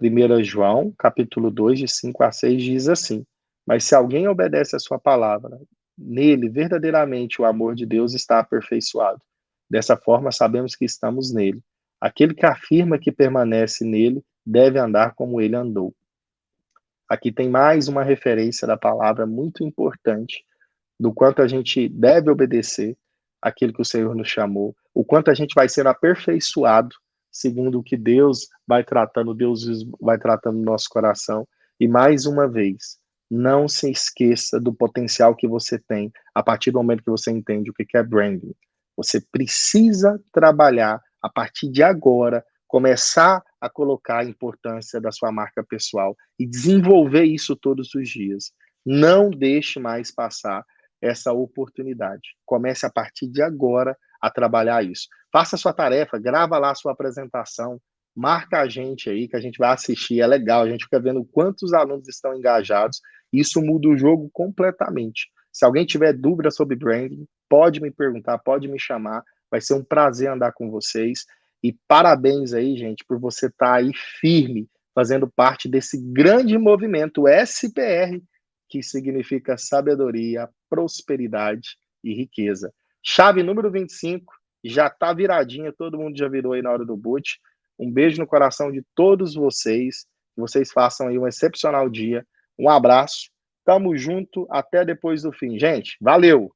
1 João, capítulo 2, de 5 a 6, diz assim: Mas se alguém obedece a sua palavra, nele verdadeiramente o amor de Deus está aperfeiçoado. Dessa forma, sabemos que estamos nele. Aquele que afirma que permanece nele deve andar como ele andou. Aqui tem mais uma referência da palavra muito importante, do quanto a gente deve obedecer aquilo que o Senhor nos chamou, o quanto a gente vai ser aperfeiçoado segundo o que Deus vai tratando no nosso coração. E mais uma vez, não se esqueça do potencial que você tem a partir do momento que você entende o que é branding. Você precisa trabalhar a partir de agora, começar a colocar a importância da sua marca pessoal e desenvolver isso todos os dias. Não deixe mais passar essa oportunidade. Comece a partir de agora a trabalhar isso. Faça a sua tarefa, grava lá a sua apresentação, marca a gente aí que a gente vai assistir, é legal, a gente fica vendo quantos alunos estão engajados, isso muda o jogo completamente. Se alguém tiver dúvida sobre branding, pode me perguntar, pode me chamar, vai ser um prazer andar com vocês, e parabéns aí, gente, por você estar aí firme, fazendo parte desse grande movimento SPR, que significa sabedoria, prosperidade e riqueza. Chave número 25, já está viradinha, todo mundo já virou aí na hora do boot. Um beijo no coração de todos vocês, que vocês façam aí um excepcional dia. Um abraço, tamo junto, até depois do fim. Gente, valeu!